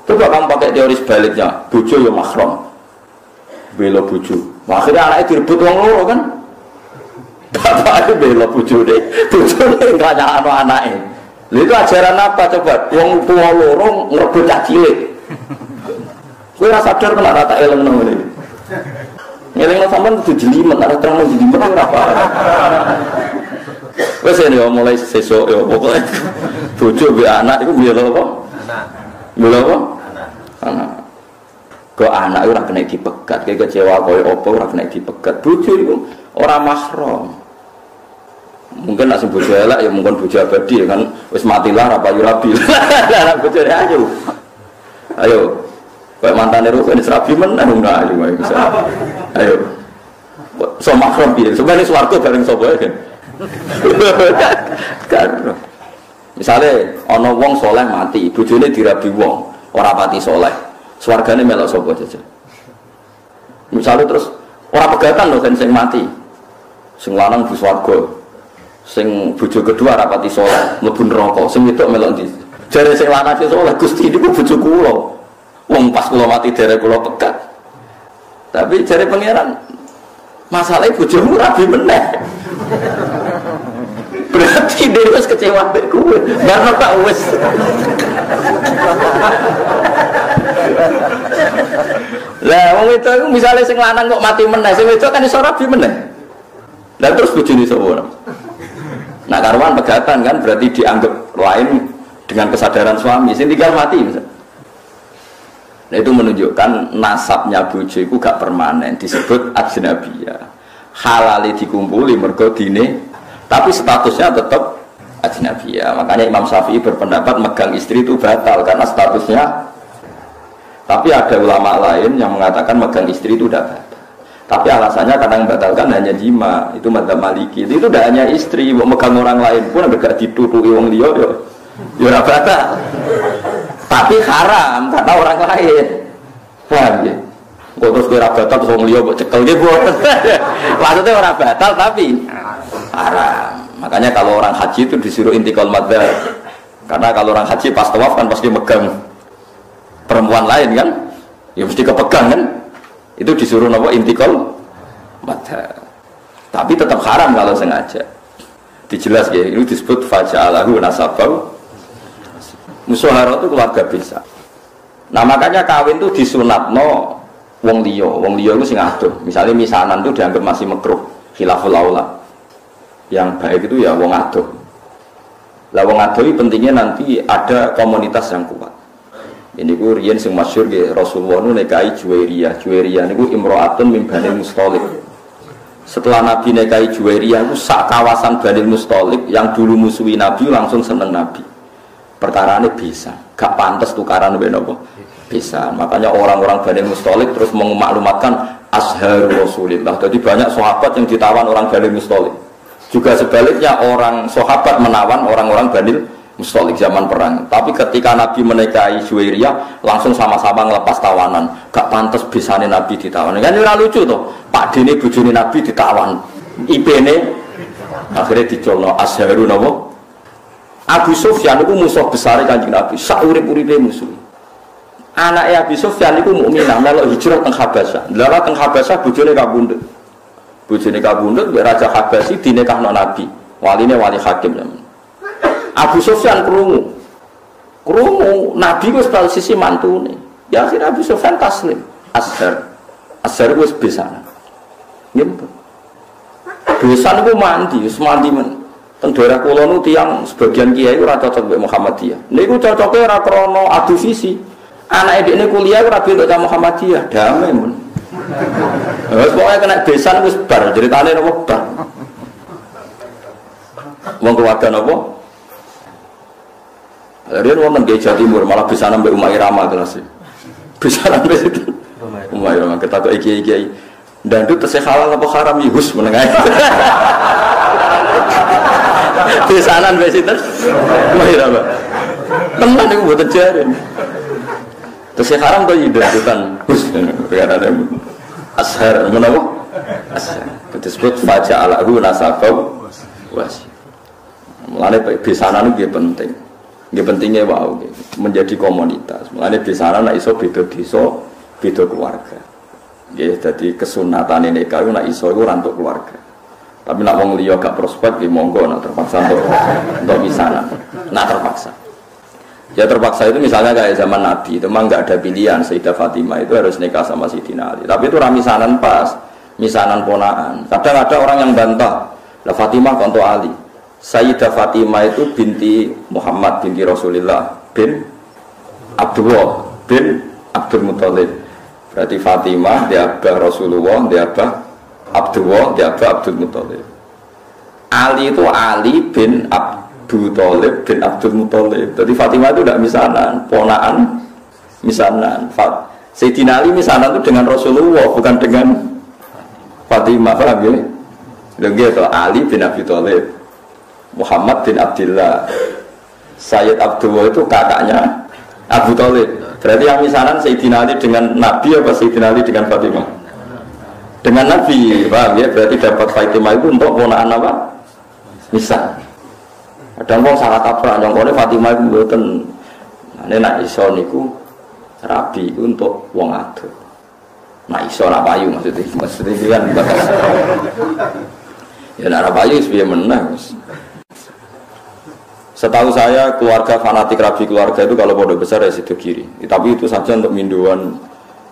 Coba kamu pakai teori sebaliknya, bojo ya mahram. Bela bojo. Akhirnya anaknya direbut wong loro kan? Bapak bela bojone, bojone enggak nyalano anake. Lha itu ajaran apa coba? Wong tuwa loro ngrebut cah cilik. Kowe ora sadar kena rata eleng nang ngene. Ngelingno sampean kudu jelimet, arep terang jelimet ora apa. Wes ya mulai sesuk ya pokoke bojo mbek anak iku bela apa? Anak. Bela apa? Anak. Kok anak ora kena dipegat, kayak kecewa koyo apa ora kena dipegat. Bojo iku ora mahram. Mungkin nak sing bojo elek ya mungkin bojo abadi ya kan wis matilah ra payu rabi. Lah bojone ayo. Ayo. Kayak mantan itu ini serabi menang enggak ayo bisa. Ayo. So mahram piye? Sebenarnya swarga bareng sapa ya. Kan. Misale ana wong saleh mati, bojone dirabi wong, ora pati saleh. Swargane melok sapa saja. Misale terus ora pegatan lho kan sing mati. Sing lanang bu swarga. Sing bojo kedua ora pati saleh, mlebu neraka. Sing wedok melok ndi? Jare sing lanang sing saleh Gusti niku bojo kula. Wong pas kula mati derek kula pegat. Tapi jare pangeran masalahnya bojomu rabi meneh. Berarti dia wis kecewa mbek kowe. Barno tak wis. Lah wong itu misale sing lanang kok mati meneh, sing wedok kan iso rabi meneh. Lah terus bojone sapa? Nah karuan pegatan kan berarti dianggap lain dengan kesadaran suami. Sing tinggal mati misalnya. Nah itu menunjukkan nasabnya bojo itu gak permanen, disebut ajnabiyah. Halali dikumpuli mergo dine, tapi statusnya tetap ajnabiyah. Makanya Imam Syafi'i berpendapat megang istri itu batal karena statusnya. Tapi ada ulama lain yang mengatakan megang istri itu tidak batal. Tapi alasannya karena yang batalkan hanya jima, itu madzhab Maliki. Itu tidak hanya istri, megang orang lain pun agak ditutupi wong liya ya ora batal. Tapi haram karena orang lain. Paham ya? Kok terus kira batal terus wong liya mbok cekel nggih mboten. Maksudnya orang batal tapi haram. Makanya kalau orang haji itu disuruh intikal madzhab. Karena kalau orang haji pas tawaf kan pasti megang perempuan lain kan? Ya mesti kepegang kan? Itu disuruh nopo intikal madhar. Tapi tetap haram kalau sengaja. Dijelas ya, ini disebut faja'alahu nasabau. Musaharah itu keluarga bisa. Nah makanya kawin itu disunatno wong liya itu sing adoh. Misalnya misanan itu dianggap masih makruh, khilaful aula. Yang baik itu ya wong adoh. Lah wong adoh ini pentingnya nanti ada komunitas yang kuat. Ini ku riyen sing masyhur nggih Rasulullah nu nikahi Juwairiyah. Juwairiyah niku imro'atun min Bani Musthalib. Setelah Nabi nikahi Juwairiyah itu sak kawasan Bani Musthalib yang dulu musuhi Nabi langsung seneng Nabi. Perkarane bisa, gak pantas tukaran ben apa? Bisa. Makanya orang-orang Bani Musthalib terus memaklumatkan Azharu Rasulillah. Jadi banyak sahabat yang ditawan orang Bani Musthalib. Juga sebaliknya orang sahabat menawan orang-orang Bani Musthalib zaman perang. Tapi ketika Nabi menikahi Juwairiyah langsung sama-sama ngelepas tawanan. Gak pantas bisane Nabi ditawan. Kan ora lucu toh. Pak dene bojone Nabi ditawan. IP-ne akhirnya dicolno Azharu napa? Abu Sufyan itu musuh besar Kanjeng Nabi. Sak urip-uripe musuh. Anaknya Abu Sufyan itu mukminah melok hijrah teng Habasyah. Lalu teng Habasyah bojone kabundut. Bojone kabundut mbek Raja Habasyi dinikahno Nabi. Waline wali hakim namanya. Abu Sufyan krungu Nabi wis bal sisi mantune. Ya akhirnya Abu Sufyan taslim. Azhar wis besan. Nggih. Besan iku mandi, wis mandi men. Teng daerah kula nu tiyang sebagian kiai ora cocok mbek Muhammadiyah. Niku cocoke ora krana adu visi. Anake dekne kuliah ora bentuk ka Muhammadiyah, damai men. Wis pokoke kena besan wis bar, ceritane napa bar. Wong keluarga napa? Dia wonten ke Jawa Timur malah bisa nambah Umar Irama kelas. Bisa nambah itu. Umar Irama kita kok iki dan itu tesih halal apa haram yus menengah. Bisanan wis sinten? Umar Irama. Tenan niku mboten jare. Tesih haram to yidadutan. Hus perkara Azhar menapa? Azhar. Disebut faja'alahu nasabau wasi. Mulane bisanan iki penting. Nggih pentingnya wow, menjadi komunitas. Mulane bisanan nek iso beda desa, beda keluarga. Nggih dadi kesunatane nikah iku nek iso iku ora untuk keluarga. Tapi nek wong liya gak prospek ya monggo nek terpaksa untuk bisanan. Nek terpaksa. Ya terpaksa itu misalnya kayak zaman Nabi, itu memang nggak ada pilihan. Sayyidah Fatimah itu harus nikah sama Sayyidina Ali. Tapi itu ramisanan pas, misanan ponaan. Kadang ada orang yang bantah, lah Fatimah konto Ali. Sayyidah Fatimah itu binti Muhammad binti Rasulullah bin Abdullah bin Abdul Muthalib. Berarti Fatimah dia abah Rasulullah, dia abah Abdullah, dia abah Abdul Muthalib. Ali itu Ali bin Abu Thalib bin Abdul Muthalib. Jadi Fatimah itu tidak misanan, ponaan misanan. Sayyidina Ali misanan itu dengan Rasulullah, bukan dengan Fatimah, paham ya? Lagi itu Ali bin Abi Thalib, Muhammad bin Abdullah, Sayyid Abdullah itu kakaknya Abu Thalib. Berarti yang misanan Sayyidina Ali dengan Nabi apa Sayyidina Ali dengan Fatimah? Dengan Nabi, paham ya? Berarti dapat Fatimah itu untuk ponaan apa? Misal. Kadang wong salah kaprah nyongkone Fatimah iku mboten. Nek nek iso niku rabi iku untuk wong ado. Nek iso ora payu maksudnya kan batas. Ya nek ora payu wis piye meneh wis. Setahu saya keluarga fanatik rabi keluarga itu kalau pondok besar ya sido kiri. Tapi itu saja untuk minduan,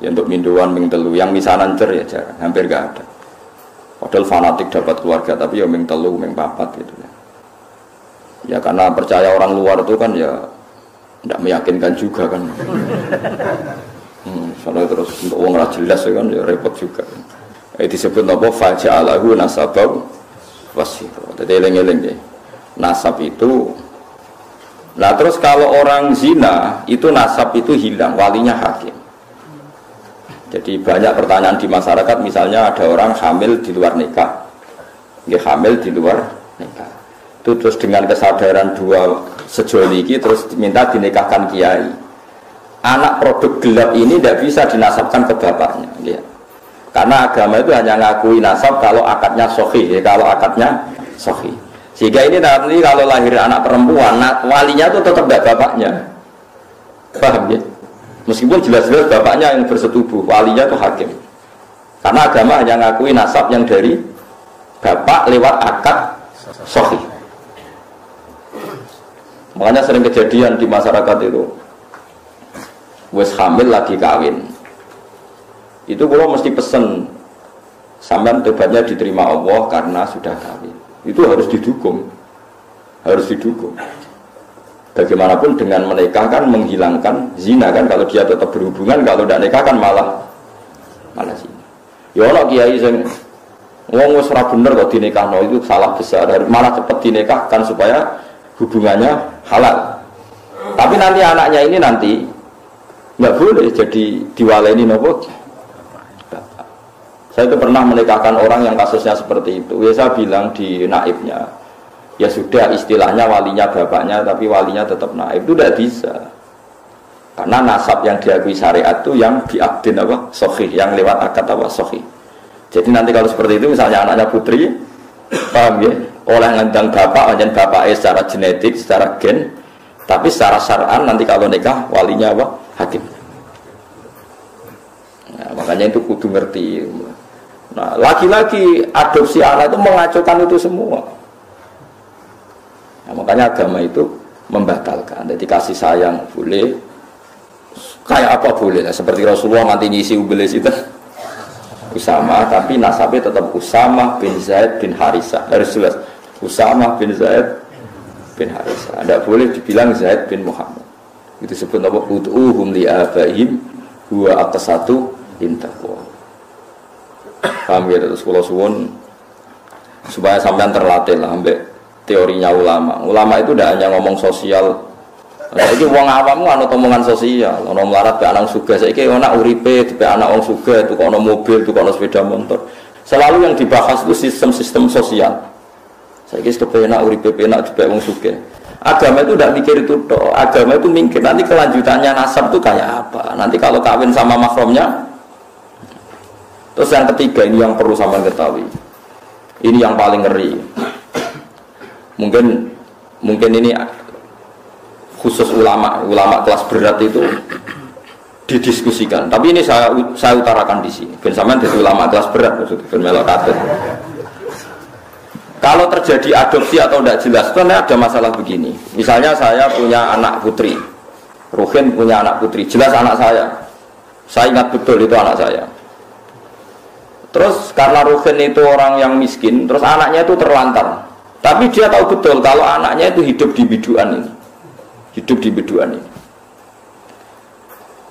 ya untuk minduan ming telu. Yang misanan cer ya jarang, hampir enggak ada. Padahal fanatik dapat keluarga tapi ya ming telu, ming papat gitu ya. Ya karena percaya orang luar itu kan ya tidak meyakinkan juga kan. Soalnya terus untuk uang jelas kan ya repot juga. Disebut apa faja'alahu nasabau wasiro. Jadi eleng-eleng ya. Nasab itu. Nah terus kalau orang zina itu nasab itu hilang, walinya hakim. Jadi banyak pertanyaan di masyarakat, misalnya ada orang hamil di luar nikah, dia hamil di luar nikah. Itu terus dengan kesadaran dua sejoliki terus minta dinikahkan kiai. Anak produk gelap ini tidak bisa dinasabkan ke bapaknya, ya. Karena agama itu hanya ngakui nasab kalau akadnya sahih, ya, kalau akadnya sahih. Sehingga ini nanti kalau lahir anak perempuan, walinya itu tetap tidak bapaknya, paham ya? Meskipun jelas-jelas bapaknya yang bersetubuh, walinya itu hakim. Karena agama hanya ngakui nasab yang dari bapak lewat akad sahih. Makanya sering kejadian di masyarakat itu, wes hamil lagi kawin. Itu kalau mesti pesen, sampean tobatnya diterima Allah karena sudah kawin. Itu harus didukung, harus didukung. Bagaimanapun dengan menikah kan menghilangkan zina kan, kalau dia tetap berhubungan, kalau tidak nikah kan malah zina. Ya Allah kiai sing wong wis ora bener kok dinikahno itu salah besar, malah cepat dinikahkan supaya hubungannya halal. Tapi nanti anaknya ini nanti nggak boleh jadi diwaleni nopo. Saya itu pernah menikahkan orang yang kasusnya seperti itu. Ya saya bilang di naibnya, ya sudah istilahnya walinya bapaknya, tapi walinya tetap naib. Itu tidak bisa. Karena nasab yang diakui syariat itu yang diakdin apa? Sahih, yang lewat akad apa? Sahih. Jadi nanti kalau seperti itu, misalnya anaknya putri, paham ya? Oleh ngandang bapak, dan bapaknya secara genetik, secara gen, tapi secara syar'an nanti kalau nikah walinya apa? Hakim. Nah, makanya itu kudu ngerti. Nah, lagi-lagi adopsi anak itu mengacaukan itu semua. Nah, makanya agama itu membatalkan. Jadi kasih sayang boleh, kayak apa boleh lah. Seperti Rasulullah nanti ngisi ubelis itu Usama, tapi nasabnya tetap Usama bin Zaid bin Harisah. Harus jelas Usama bin Zaid bin Harisah. Tidak boleh dibilang Zaid bin Muhammad. Itu sebut apa? Ud'uhum li abaihim huwa aqsatu intaqwa. Paham ya, terus kalau suwun supaya sampean terlatih lah ambek teorinya ulama. Ulama itu tidak hanya ngomong sosial. Saiki wong awam anut omongan sosial, ana melarat be anak sugih, saiki ana uripe be anak wong sugih, tukokno mobil, tukokno sepeda motor. Selalu yang dibahas itu sistem-sistem sosial. Saiki kepenak uripe penak be wong sugih. Agama itu tidak mikir itu toh. Agama itu mikir nanti kelanjutannya nasab itu kayak apa. Nanti kalau kawin sama mahramnya. Terus yang ketiga ini yang perlu sampean ketahui. Ini yang paling ngeri. Mungkin ini khusus ulama kelas berat itu didiskusikan. Tapi ini saya utarakan di sini. Ben sampean jadi ulama kelas berat maksudnya ben melok kabeh. Kalau terjadi adopsi atau tidak jelas, itu ada masalah begini. Misalnya saya punya anak putri, Ruhin punya anak putri, jelas anak saya. Saya ingat betul itu anak saya. Terus karena Ruhin itu orang yang miskin, terus anaknya itu terlantar. Tapi dia tahu betul kalau anaknya itu hidup di biduan ini. Hidup di biduan ini.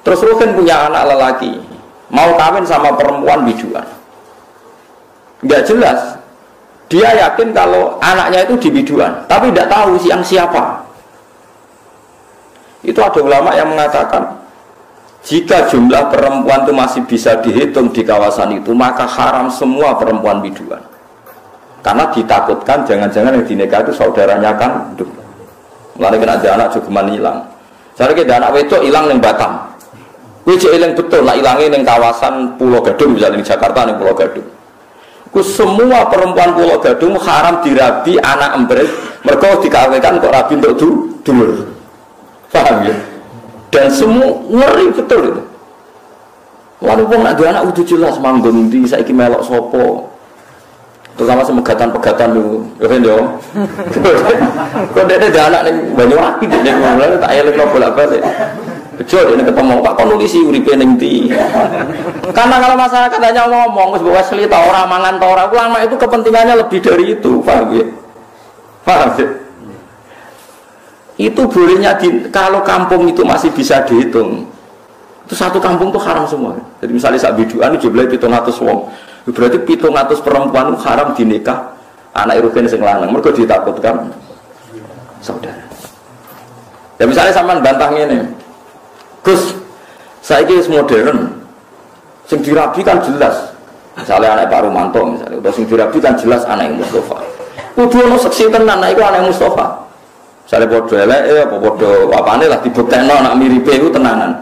Terus Ruhin punya anak lelaki, mau kawin sama perempuan biduan. Nggak jelas. Dia yakin kalau anaknya itu di biduan, tapi tidak tahu yang siapa. Itu ada ulama yang mengatakan, jika jumlah perempuan itu masih bisa dihitung di kawasan itu, maka haram semua perempuan biduan. Karena ditakutkan jangan-jangan yang dinikah itu saudaranya kandung. Mulai kena ada anak juga hilang. Saya kira anak wedok hilang yang Batam. Wujud hilang betul, lah hilangnya yang kawasan Pulau Gadung, misalnya di Jakarta yang Pulau Gadung. Semua perempuan Pulau Gadung haram dirabi anak embret, mereka dikawinkan kok rabi untuk dulur. Paham ya? Dan semua ngeri betul itu. Walaupun ada anak udah jelas manggon di saiki melok sopo. Terutama semegatan-pegatan dulu. Ya kan yo. Kok ada anak ning Banyuwangi dia ngomong tak elek bolak-balik. Betul ini ketemu Pak kon nulis uripe ning ndi. Karena kalau masyarakat hanya ngomong wis bawa selita ora mangan ta ora, ulama itu kepentingannya lebih dari itu, paham ya? Paham ya? Itu bolehnya kalau kampung itu masih bisa dihitung. Itu satu kampung itu haram semua. Jadi misalnya sak biduan jumlahnya 700 wong. Berarti 700 perempuan itu haram dinikah anak Ruhin sing lanang. Mergo ditakutkan saudara. Ya misalnya sampean bantah ngene. Gus, saiki wis modern. Sing dirabi kan jelas. Misalnya anak Pak Rumanto misalnya, atau sing dirabi kan jelas anak Mustafa. Kudu ono seksi tenan anak iku anak Mustafa. Misalnya padha eleke apa padha apane lah dibuktekno anak miripe iku tenanan.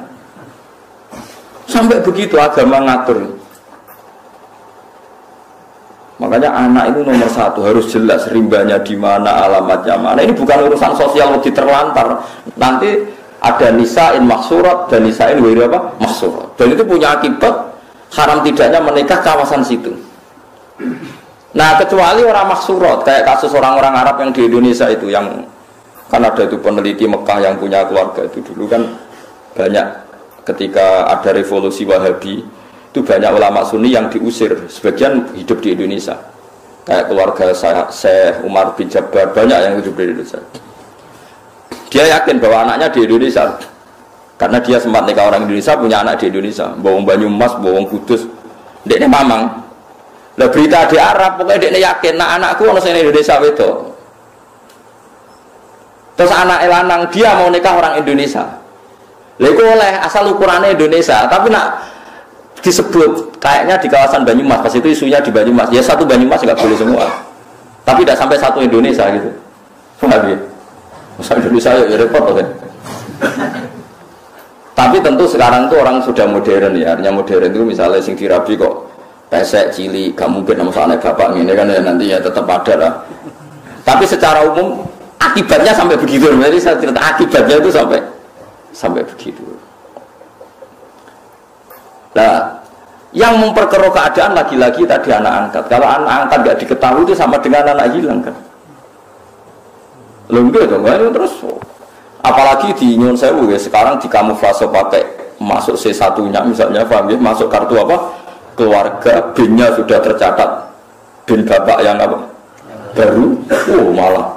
Sampai begitu agama ngatur. Makanya anak itu nomor satu harus jelas rimbanya di mana, alamatnya mana. Ini bukan urusan sosial lebih terlantar. Nanti Ada nisa'in maksurat dan nisa'in wiri apa? Maksurat. Dan itu punya akibat haram tidaknya menikah kawasan situ. Nah kecuali orang maksurat, kayak kasus orang-orang Arab yang di Indonesia itu, yang kan ada itu peneliti Mekah yang punya keluarga itu dulu kan banyak ketika ada revolusi Wahabi itu banyak ulama Sunni yang diusir, sebagian hidup di Indonesia. Kayak keluarga Syekh Umar bin Jabbar banyak yang hidup di Indonesia. Dia yakin bahwa anaknya di Indonesia karena dia sempat nikah orang Indonesia, punya anak di Indonesia, bawang Banyumas, bawang Kudus, dekne mamang. Lah berita di Arab pokoknya dekne yakin, nah anakku ono sing Indonesia itu. Terus anak lanang dia mau nikah orang Indonesia. Lah iku oleh asal ukurannya Indonesia, tapi nak disebut kayaknya di kawasan Banyumas, pas itu isunya di Banyumas. Ya satu Banyumas nggak boleh semua, tapi tidak sampai satu Indonesia gitu. Paham ya? Masa Indonesia ya repot kan? Tapi tentu sekarang itu orang sudah modern ya. Artinya modern itu misalnya sing dirabi kok pesek, cilik, gak mungkin sama anak bapak ini kan ya, nanti ya tetap ada lah. Tapi secara umum akibatnya sampai begitu. Jadi saya cerita akibatnya itu sampai begitu. Nah, yang memperkeruh keadaan lagi-lagi tadi anak angkat. Kalau anak angkat gak diketahui itu sama dengan anak hilang kan? Lengge dong, terus apalagi di Nyon Sewu ya, sekarang di kamuflase pakai masuk C1-nya misalnya, paham ya, masuk kartu apa keluarga, BIN-nya sudah tercatat, BIN bapak yang apa baru, malah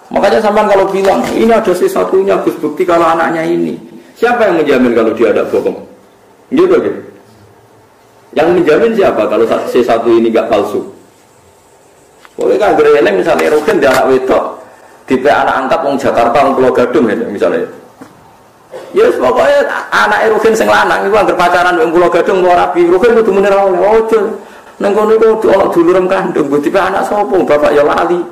makanya sampai kalau bilang ini ada C1-nya, Gus, bukti kalau anaknya ini, siapa yang menjamin kalau dia ada bohong? Gitu kan? Yang menjamin siapa kalau C1 ini gak palsu? Pokoknya kan gereleng misalnya Rogen dia anak wedok tipe anak angkat wong Jakarta, wong Pulau Gadung ya misalnya. Ya yes, pokoknya anak Rogen sing lanang iku anggere pacaran wong Pulau Gadung luar rapi. Rogen kudu muni ra oleh. Ojo. Nang kono iku ono dulurem kandung, tipe anak sapa? Bapak ya lali.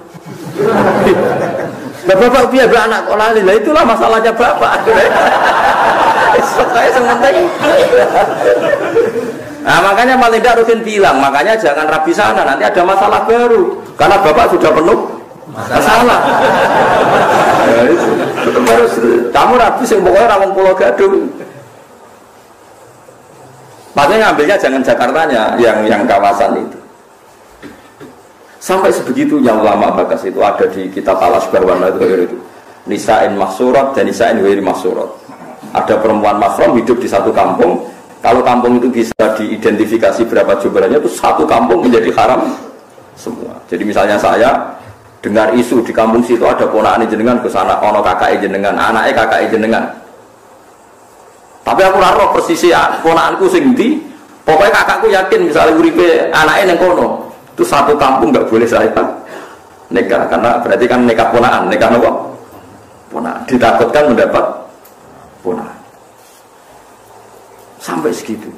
Bapak piye anak kok lali? Lah itulah masalahnya bapak. Pokoknya sementing. Nah makanya paling tidak Rogen bilang, makanya jangan rabi sana, nanti ada masalah baru. Karena bapak sudah penuh masalah. Ya, itu harus kamu rapi sing pokoknya rawang Pulau Gadung. Makanya ngambilnya jangan Jakartanya, yang kawasan itu. Sampai sebegitunya ulama bakas itu ada di kitab Al-Asbarwana itu. Nisa'in maksurat dan nisa'in wiri maksurat. Ada perempuan mahram hidup di satu kampung. Kalau kampung itu bisa diidentifikasi berapa jumlahnya, itu satu kampung menjadi haram semua. Jadi misalnya saya dengar isu di kampung situ ada ponakan jenengan ke sana, ono kakak jenengan, anaknya kakak jenengan. Tapi aku ora roh persis ponakanku sing ndi, pokoknya kakakku yakin misalnya uripe anaknya nang kono. Itu satu kampung nggak boleh saya nikah, karena berarti kan nikah ponakan, nikah apa? Ponakan, ditakutkan mendapat ponakan. Sampai segitu.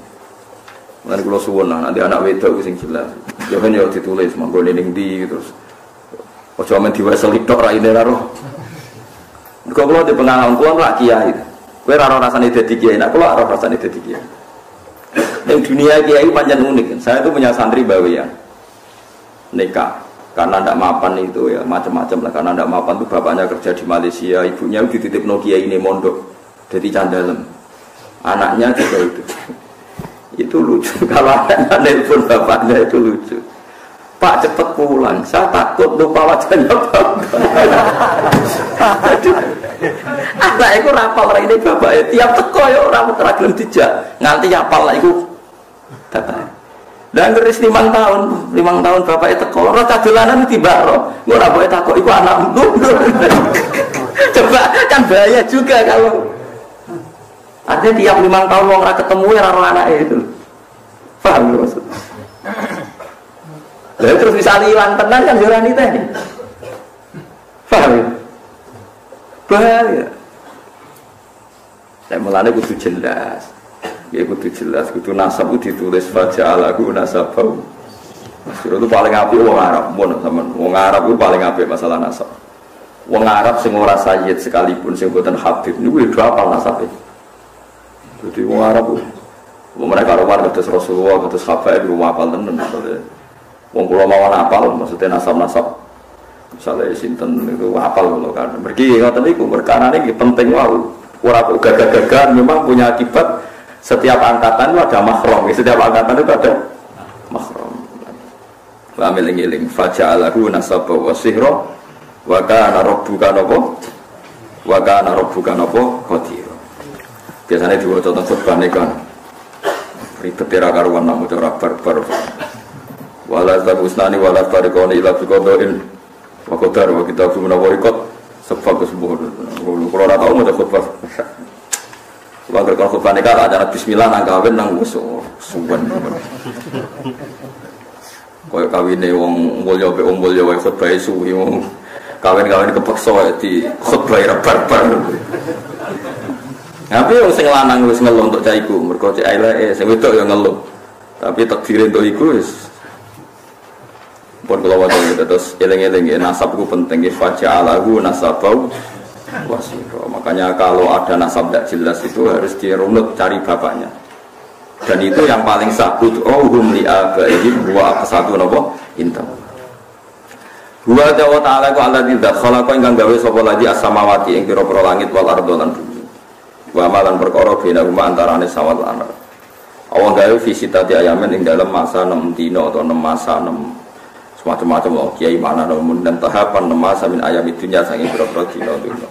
Nanti kalau suwon nanti anak wedok sing jelas. Jangan yo ditulis manggon ning ndi terus. Ojo men diwaseli tok ra ine karo. Mergo kula di pengalaman kula lak kiai. Kowe ora rasane dadi kiai, nek kula ora rasane dadi kiai. Ning dunia kiai pancen unik. Saya itu punya santri bawean. Nikah karena ndak mapan itu ya macam-macam lah, karena ndak mapan itu bapaknya kerja di Malaysia, ibunya dititipno kiai ini mondok. Jadi candalem. Anaknya juga itu lucu. Kalau anaknya nelpon bapaknya itu lucu. Pak cepet pulang, saya takut lupa wajahnya bapak. Anak itu rapal orang ini bapaknya tiap teko ya orang teragam dijak nganti apal lah itu bapak. Dan keris 5 tahun bapaknya teko orang kadulanan tiba roh gue boleh takut itu anakmu. Coba kan bahaya juga kalau artinya tiap 5 tahun orang ketemu ya orang anaknya itu. Paham maksudnya? Lalu terus bisa hilang tenang kan jualan itu ini. Paham ya? Bahaya. Saya mulanya kudu jelas. Ya kudu jelas, kudu nasab itu ditulis faja'alahu nasabau. Itu paling apik wong Arab, wong Arab itu paling apik masalah nasab. Wong Arab sing ora sayyid sekalipun sing boten habib niku udah hafal nasabe. Jadi wong Arab mereka karuan kados Rasulullah, kados sahabat itu hafal tenan maksudnya. Wong kula mawon apal maksudnya nasab-nasab Misalnya sinten itu apal loh kan. Mergi ngoten niku perkara ini penting wow. Ora kok gagah-gagah memang punya akibat setiap angkatan itu ada mahram. Setiap angkatan itu ada mahram. Wa eling-eling faja'alahu nasaba wa sihra wa kana rabbuka napa qadir. Biasanya diwaca teng khutbah kan. Ribet era karuan namu cara barbar. Wala tabusnani wala barikoni ila biqadain wa qadar wa kitabun nawariqat sebab kesembuhan. Kalau ora tau maca khutbah. Wong karo khutbah nek ada bismillah nang kawin nang wis suwen. Kaya kawine wong mulya mbek wong mulya wae khutbah suwi wong kawin-kawin kepeksa di khutbah barbar. Tapi wong sing lanang wis ngeluh untuk cah iku, mergo cek eleke sing wedok ya ngeluh. Tapi takdire untuk iku wis pun kula waca terus eling-eling nasab ku penting faja'alahu nasabau wasira. Makanya kalau ada nasab tidak jelas itu harus dirunut cari bapaknya. Dan itu yang paling sabut hum li abaihim wa aqsatu napa inta. Wa ta'ala ku alladzi khalaqa ingkang gawe sapa lagi as-samawati ing pira-pira langit wal ardh lan bumi. Wa malan perkara bina huma antarane sawal lan ardh. Awang gawe visitati ayamen ing dalam masa 6 dina atau 6 masa 6 semacam-macam loh kiai mana namun dan tahapan 6 masa min ayam dunya saking pira-pira dina dunya.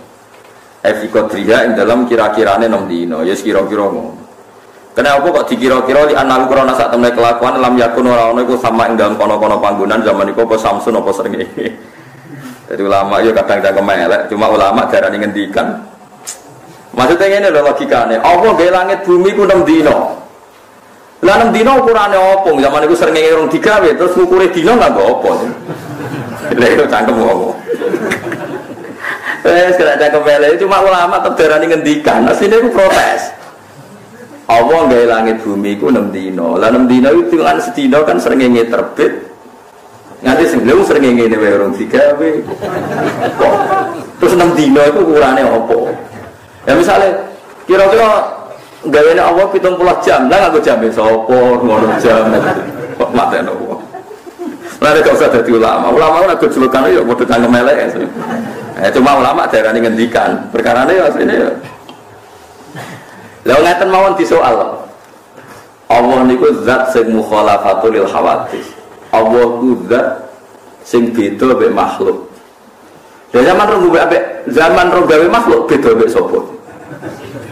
Efikotria ing dalam kira-kirane 6 dina ya kira-kira ngono. Kenapa kok dikira-kira li analu krana sak temne kelakuan lam yakun ora ana iku sama ing dalam kono-kono panggonan zaman iku apa Samsun apa srengenge. Jadi ulama ya kadang cangkem elek, cuma ulama darani ngendikan. Maksudnya ngene lho logikane, apa gawe langit bumi ku 6 dina. Lah 6 dina ukurane opo? Zaman iku srengenge urung digawe terus ngukure dina nggak opo. Lha iku cangkem opo. Kena cangkem elek cuma ulama tedarani ngendikan, asline iku protes. Allah gawe langit bumi ku 6 dina. Lah 6 dina itu kan sedina kan srengenge terbit. Nganti sebelum srengenge wae urung digawe. Terus 6 dina itu ukurane opo? Ya misalnya kira-kira gaweane Allah 70 jam. Lah nganggo jam sapa ngono jam. Kok mateno wong. Lah nek usah dadi ulama. Ulama ora gejulukan ya padha cangkem elek. Cuma ulama darani ngendikan. Perkarane ya asline ya lalu ngeten mawon disoal. Allah niku zat sing mukhalafatul lil hawadits. Allah ku zat sing beda mek makhluk. Lah zaman rong gawe makhluk beda mek sapa?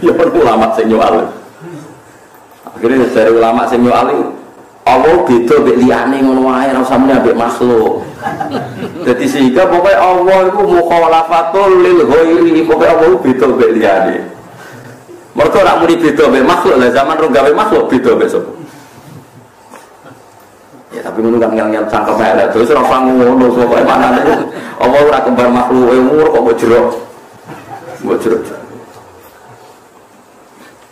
Ya ulama sing nyual. Akhirnya dari ulama sing nyual Allah beda mek liyane ngono wae ora usah muni ambek makhluk. Dadi sehingga pokoke Allah iku mukhalafatul lil ghairi, pokoke Allah beda mek liyane. Mereka nak muni beda be makhluk lah zaman rong gawe makhluk beda be sapa. Ya tapi ngono kan ngel-ngel cangkem elek terus ora ngono sapa manane. Apa ora kembar makhluk umur kok mbok jero. Mbok jero.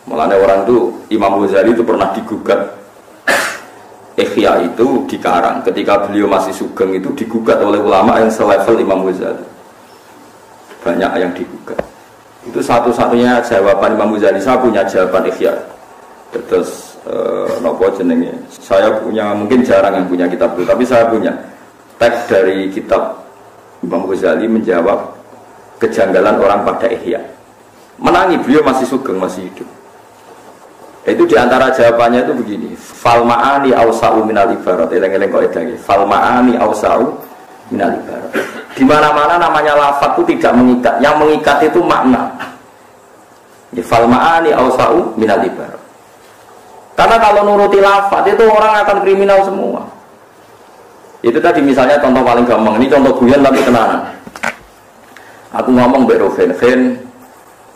Mulane orang itu Imam Ghazali itu pernah digugat Ihya itu dikarang ketika beliau masih sugeng itu digugat oleh ulama yang selevel Imam Ghazali. Banyak yang digugat. Itu satu-satunya jawaban Imam Ghazali. Saya punya jawaban Ihya. Terus nopo jenenge. Saya punya, mungkin jarang yang punya kitab itu, tapi saya punya teks dari kitab Imam Ghazali menjawab kejanggalan orang pada Ihya. Menangi beliau masih sugeng, masih hidup. Itu diantara jawabannya itu begini. Fal ma'ani awsa'u minal ibarat. Eleng-eleng kok edangi. Fal ma'ani awsa'u minal ibarat. Di mana-mana namanya lafaz itu tidak mengikat. Yang mengikat itu makna. Fal ma'ani awsa'u minal ibarat. Karena kalau nuruti lafaz itu orang akan kriminal semua. Itu tadi misalnya contoh paling gampang. Ini contoh guyon tapi tenanan. Aku ngomong mbek Rofen,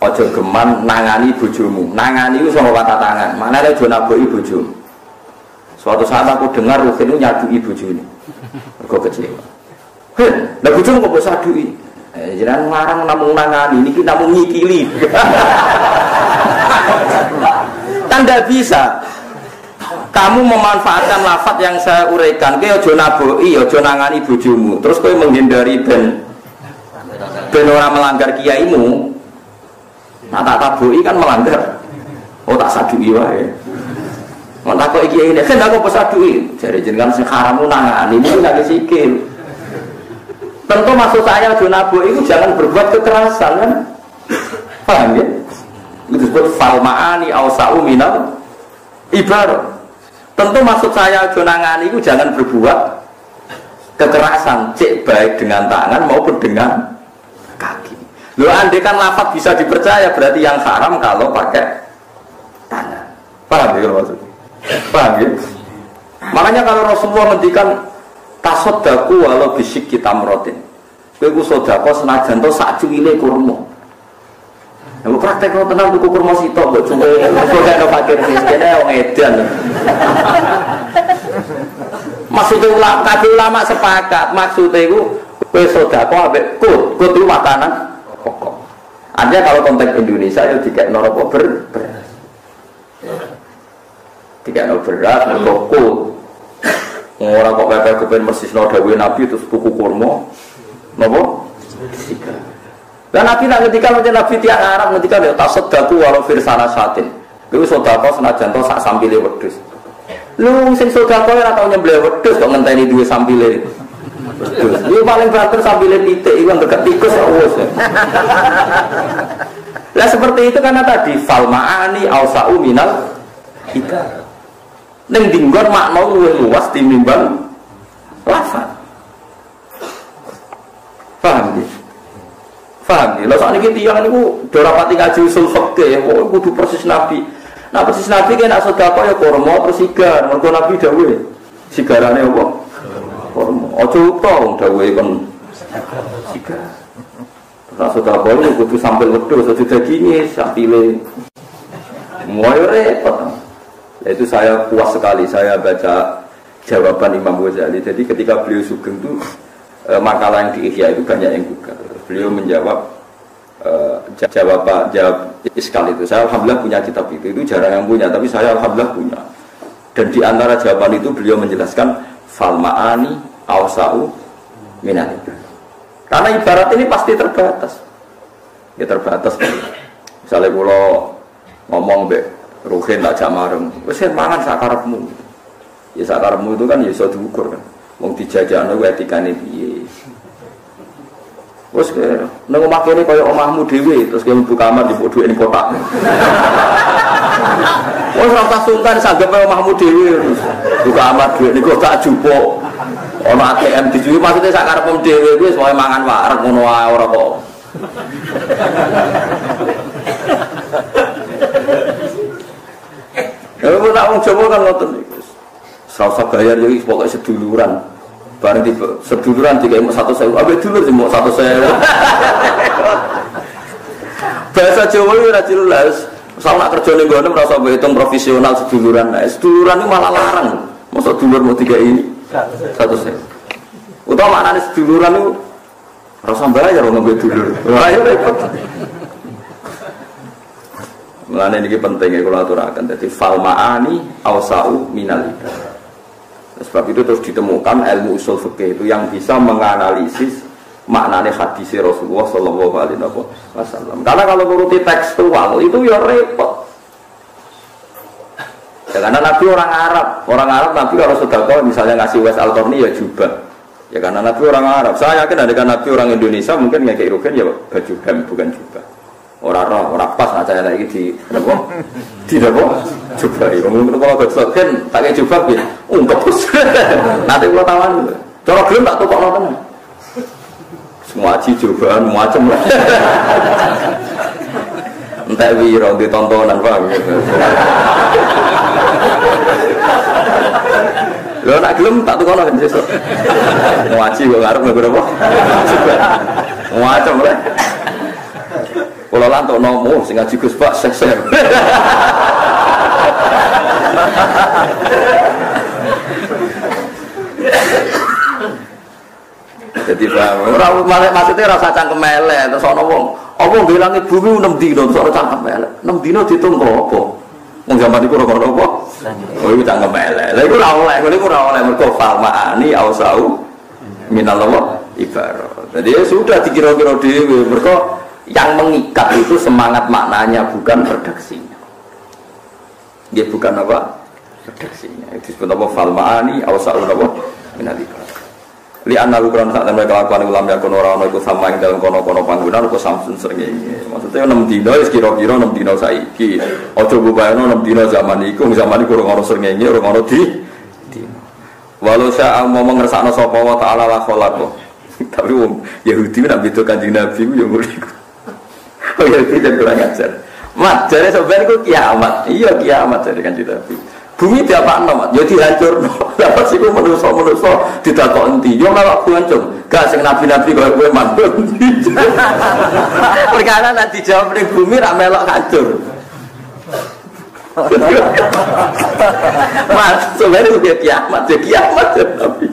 ojo geman nangani bojomu. Nangani itu sama kata tangan. Mana ada naboki bojomu. Suatu saat aku dengar Rofen itu nyadui bojone. Mergo kecewa. Lah bojomu kok bisa sadui? Jenengan ngarang namung nangani, niki namung nyikili. Kan tidak bisa. Kamu memanfaatkan lafaz yang saya uraikan. Kowe aja naboki, aja nangani bojomu. Terus kowe menghindari ben orang melanggar kiaimu. Nah tak taboki kan melanggar. Oh tak sadui wae. Mun takoki kiai ini, kan aku pesadui. Jare jenengan sing harammu nangani, iki lagi sikil. Tentu maksud saya Jonabu itu jangan berbuat kekerasan kan? Paham ya? Itu disebut falmaani awsa'u minal ibarat. Tentu maksud saya Jonangani itu jangan berbuat kekerasan, cek baik dengan tangan maupun dengan kaki. Loh, andai kan lafaz bisa dipercaya berarti yang haram kalau pakai tangan. Paham ya maksudnya? Paham ya? Makanya kalau Rasulullah ngendikan tasoddaku walau bisik kita merotin, kowe sodako senajan to sak cuwile kurma. Nek praktek kok tenan tuku kurma sitok kok cuma kok gak fakir miskin wong edan. Maksudnya ulama sepakat, maksudnya itu kowe sodako ambek kut itu makanan pokok. Artinya kalau konteks Indonesia ya dikekno apa beras. Dikekno beras mergo kut. Orang kok pepe kepen persisno dawuhe Nabi terus tuku kurma. Napa? Tiga. Dan Nabi nak ketika macam Nabi tiang Arab ketika dia tasaddaku walau firsana satin. Kuwi sedekah senajan to sak sampile wedhus. Lu sing sedekah ora tau nyembelih wedhus kok ngenteni duwe sampile. Wedhus. Iki paling banter sampile titik iku dekat tikus kok wis. Lah seperti itu karena tadi falmaani ausa'u minal ibarat. Neng dinggon makna luwih luas tinimbang lafaz. Paham ya? Paham ya? Lah sakniki tiyang niku ora pati ngaji usul fikih, kok kudu persis Nabi. Nah persis Nabi ki nek sedekah ya kurma terus sigar, mergo Nabi dawuh sigarane apa? Kurma. Aja lupa wong dawuhe kon sigar. Terus sedekah itu kudu sambil wedhus, aja daginge sampile. Moyo repot. Itu saya puas sekali saya baca jawaban Imam Ghazali. Jadi ketika beliau sugeng itu makalah yang di Ihya itu banyak yang gugat. Beliau menjawab jawab iskal itu. Saya alhamdulillah punya kitab itu jarang yang punya, tapi saya alhamdulillah punya. Dan di antara jawaban itu beliau menjelaskan falmaani awsa'u minal ibarat. Karena ibarat ini pasti terbatas. Ya terbatas. Misalnya kalau ngomong Ruhin tak jamareng, wes mangan sakarepmu. Ya sakarepmu itu kan ya iso diukur kan. Wong dijajakno ku etikane piye. Wes nang omah kene kaya omahmu dhewe, terus kowe mlebu kamar di dhuwit ning kotak. Wes ora usah sungkan sanggep omahmu dhewe terus buka kamar dhuwit ning kotak jupuk. Ono ATM dijuwi maksudnya sakarepmu dhewe wis wae mangan wareg ngono wae ora kok. Kalau tak orang Jawa kan ngoten niku. Serasa bayar jadi pokoknya seduluran. Bareng di seduluran tiga mau 100.000, abis dulur sih mau 100.000. Bahasa Jawa itu ora jelas. Soal nak kerja ning ngene merasa hitung profesional seduluran. Nah, seduluran itu malah larang. Masa dulur mau tiga ini 100.000. Utama maknane seduluran itu rasa bayar wong ngombe dulur. Wah, ya repot. Mulane niki penting ya kula aturaken. Dadi falmaani awsa'u minal ibarat. Sebab itu terus ditemukan ilmu usul fikih itu yang bisa menganalisis maknane hadis Rasulullah sallallahu alaihi wasallam. Karena kalau nuruti tekstual itu ya repot. Ya karena Nabi orang Arab Nabi kalau sedekah misalnya ngasih wes al-qarni ya jubah. Ya karena Nabi orang Arab. Saya yakin ada Nabi orang Indonesia mungkin ngekek rugen ya baju hem bukan jubah. Orang pas aja lagi di apa? Di apa? Coba ya. Mungkin kalau besok kan pakai jubah ya, ungkep. Nanti kalau tawan, cara gelem tak tukok nonton. Semua aji cobaan macam lah. Entah wiro ditontonan bang. Lo nak gelem tak tukok nonton besok. Semua aji gue ngarep nggak berapa? Macam lah. Kalau lantuk nomo, sehingga jigus pak seser. Jadi orang maksudnya rasa cangkem melek, terus orang ngomong bilangnya bumi 6 dino, terus orang cangkem melek. 6 dino ditunggu apa? Mau zaman itu orang apa? Oh itu cangkem melek. Lalu itu oleh mereka falmaani awsa'u minal ibarat. Jadi ya sudah dikira-kira dewe mereka. Yang mengikat itu semangat maknanya bukan redaksinya. Dia bukan apa? Redaksinya. Itu disebut apa? Falmaani awsa'u minal ibarat. li analu krono sak temne kelakuan ulam ya kono ora ono iku sama ing dalem kono-kono panggonan kok samsun srengenge. Maksudnya 6 dina wis kira-kira 6 dina saiki. Aja mbayangno 6 dina zaman iku ora ono srengenge, ora ono di dina. Walau sya ngomong ngersakno sapa wa taala la khalaqo. Tapi wong Yahudi nek beda Kanjeng Nabi ku ya ngono iku. Oh Yahudi dan kurang ajar. Mat jare sampeyan iku kiamat. Iya kiamat jare Kanjeng Nabi. Bumi diapakno, Mat? Ya dihancurno. Lah siku manusa-manusa ditakok endi? Yo melok hancur. Gak sing nabi-nabi koyo kowe mandul. Perkara nek dijawab ning bumi ra melok hancur. Mas, sebenarnya udah kiamat ya Nabi.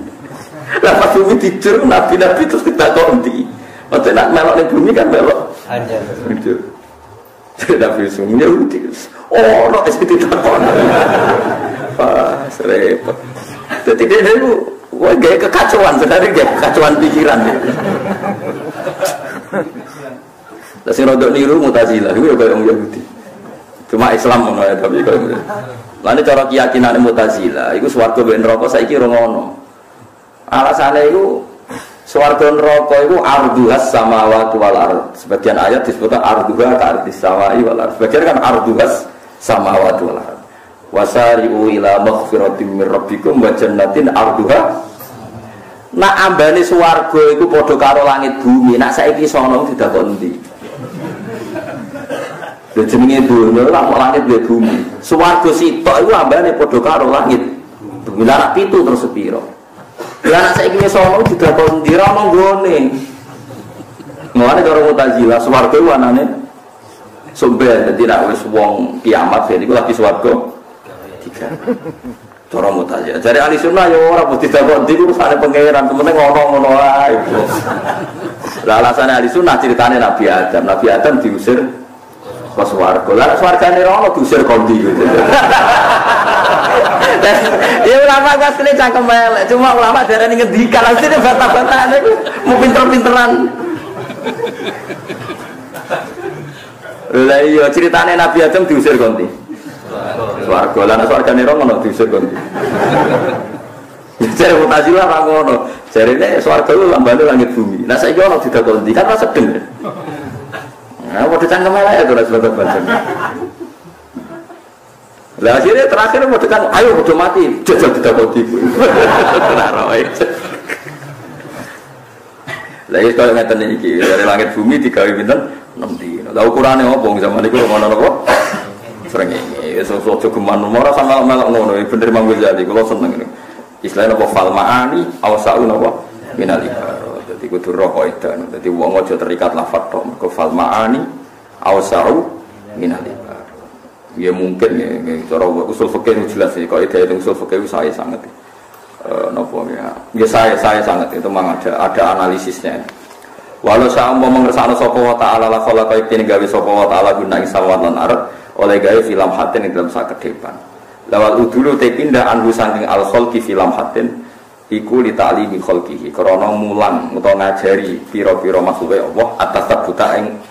Lah pas bumi dijur nabi-nabi terus ditakok endi? Maksudnya nak melok ning bumi kan melok hancur. Nabi sungguhnya udah no es ditakok. Wah, repot. Jadi dia itu gaya kekacauan, sebenarnya gaya kekacauan pikiran. Terus rodok niru Mu'tazilah, itu ya kayak orang Yahudi. Cuma Islam ya, tapi kalau lalu cara keyakinan Mu'tazilah, itu swarga ben neraka saiki ora ngono. Alasannya itu swarga neraka itu arduhas samawati wal ard. Sebagian ayat disebutkan arduha ka ardis samai wal ard. Sebagian kan arduhas samawati wal ard. Wasari'u ila maghfiratin mir rabbikum wa jannatin arduha. Nak ambane swarga iku padha karo langit bumi. Nak saiki sono didakon endi? Lha jenenge donya lah langit dhe bumi. Swarga sitok iku ambane padha karo langit. Bumi lah pitu terus sepiro. Lah nak saiki sono didakon endi ra manggone. Mulane karo Mu'tazilah swarga iku anane sumber dadi nek wis wong kiamat iku lagi swarga. Cara Mu'tazilah. Jare ahli sunnah ya ora mesti didakok ndi urusane pangeran, temen ngono-ngono ae. Lah alasane ahli sunnah ceritane Nabi Adam. Nabi Adam diusir ke swarga. Lah swargane rono diusir kondi gitu. Ya ulama asline cangkem elek, cuma ulama darane ngendikan asline bantah-bantahan iku mau pinter-pinteran. Lah iya ceritane Nabi Adam diusir kondi. Swarga lan swargane ora ngono diusir kon. Jare Mu'tazilah ra ngono. Jarene swarga ku lambane langit bumi. Lah saiki ono didakoni kan ora sedeng. Nah, padha cangkem elek to sebab bancen. Lah akhirnya terakhir mau tekan, ayo udah mati, jajal didakoni. Ora roe. Lah iki koyo ngeten iki, dari langit bumi digawe pinten? 6 dina. Lah ukurane opo zaman iku ngono apa? Srengenge sesuatu geman nomor sama melok ngono bener Imam Ghazali kula seneng niku istilahnya apa fal maani awsaun apa minal ibarat dadi kudu roh edan dadi wong aja terikat lafadz tok mergo fal maani awsau minal ibarat ya mungkin ya cara usul fikih jelas iki kok ide usul fikih saya sangat napa ya saya sangat itu memang ada analisisnya walau saya mau mengersano sapa wa taala la khalaqa iki gawe sapa wa taala guna ing samawat lan ardh oleh gaya film hatin dalam sakedepan. Lawal udulu te pindah anhu saking al khalqi film hatin iku li ta'limi khalqihi krana mulang utawa ngajari pira-pira makhluk Allah atas tabuta ing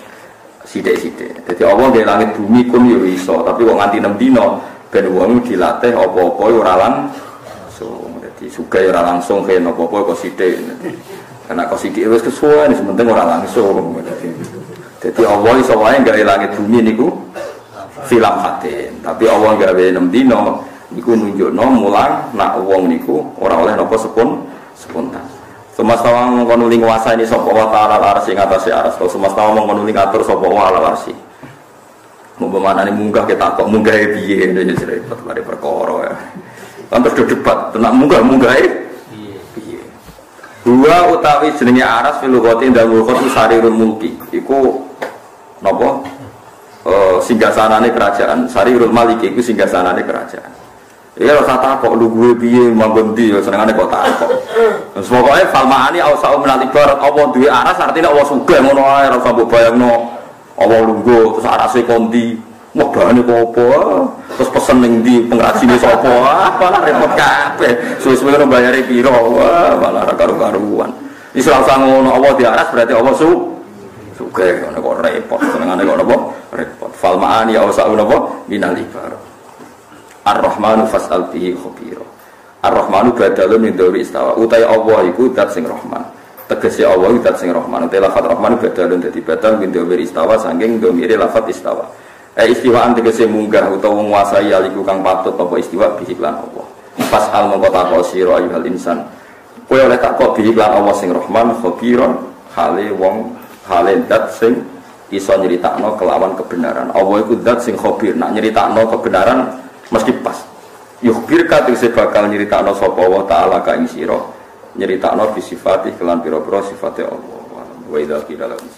sithik-sithik. Dadi Allah di langit bumi kun yo iso, tapi kok nganti 6 dina ben wong dilatih apa-apa ora langsung. Dadi sugih ora langsung ken apa-apa kok sithik. Karena kok sithik wis kesuwen penting ora langsung. Dadi Allah iso wae gawe langit bumi niku film hatin, tapi Allah gawe 6 dina niku nunjukno mulang nak wong niku ora oleh napa spontan. Semesta mengkono ning nguasani sapa wa ta'ala arsy ing atase arsy. Semesta mengkono ning ngatur sapa wa ala arsy. Mumpamane munggah ketak kok munggah piye ngene repot mari perkara ya. Lantas debat tenan munggah-munggahe piye. Dua utawi jenenge aras fil lughati ndawul khatu sarirul mulki. Iku napa? Singgasanane kerajaan Sarirul Malik iku singgasanane kerajaan. Ya rasa takok lu gue piye manggon ndi ya senengane kok takok. Terus pokoke falmaani ausau minal ibarat apa duwe aras artine Allah sugih ngono ae ora usah mbok bayangno Allah lungguh terus arase kondi modane apa terus pesen ning ndi pengrajine sapa apa repot kabeh suwe-suwe ora bayare pira wah malah karo-karuan. Wis ora usah ngono Allah di aras berarti Allah sugih ngono kok repot senengane kok napa repot fal ma'ani ya usah napa minal ibarat ar-rahmanu fas'al bihi khabira Ar-Rahmanu badalun min dzawri istawa. Utai Allah iku zat sing Rahman. Tegese Allah iku zat sing Rahman. Utai lafat Rahman badalun dadi badal min dzawri istawa saking dhamire lafat istawa. Istiwaan tegese munggah utawa nguasai aliku kang patut apa istiwa bihi lan Allah. Pas al mongko takok sira ayyuhal insan. Kowe oleh takok bihi lan Allah sing Rahman khabiron hale wong hale zat sing iso nyeritakno kelawan kebenaran. Allah iku zat sing khabir, nak nyeritakno kebenaran mesti pas. Yukhbir katese bakal nyeritakno sapa wa taala ka ing sira, nyeritakno bi sifati kelan pira-pira sifate Allah. Wa idza qila lahum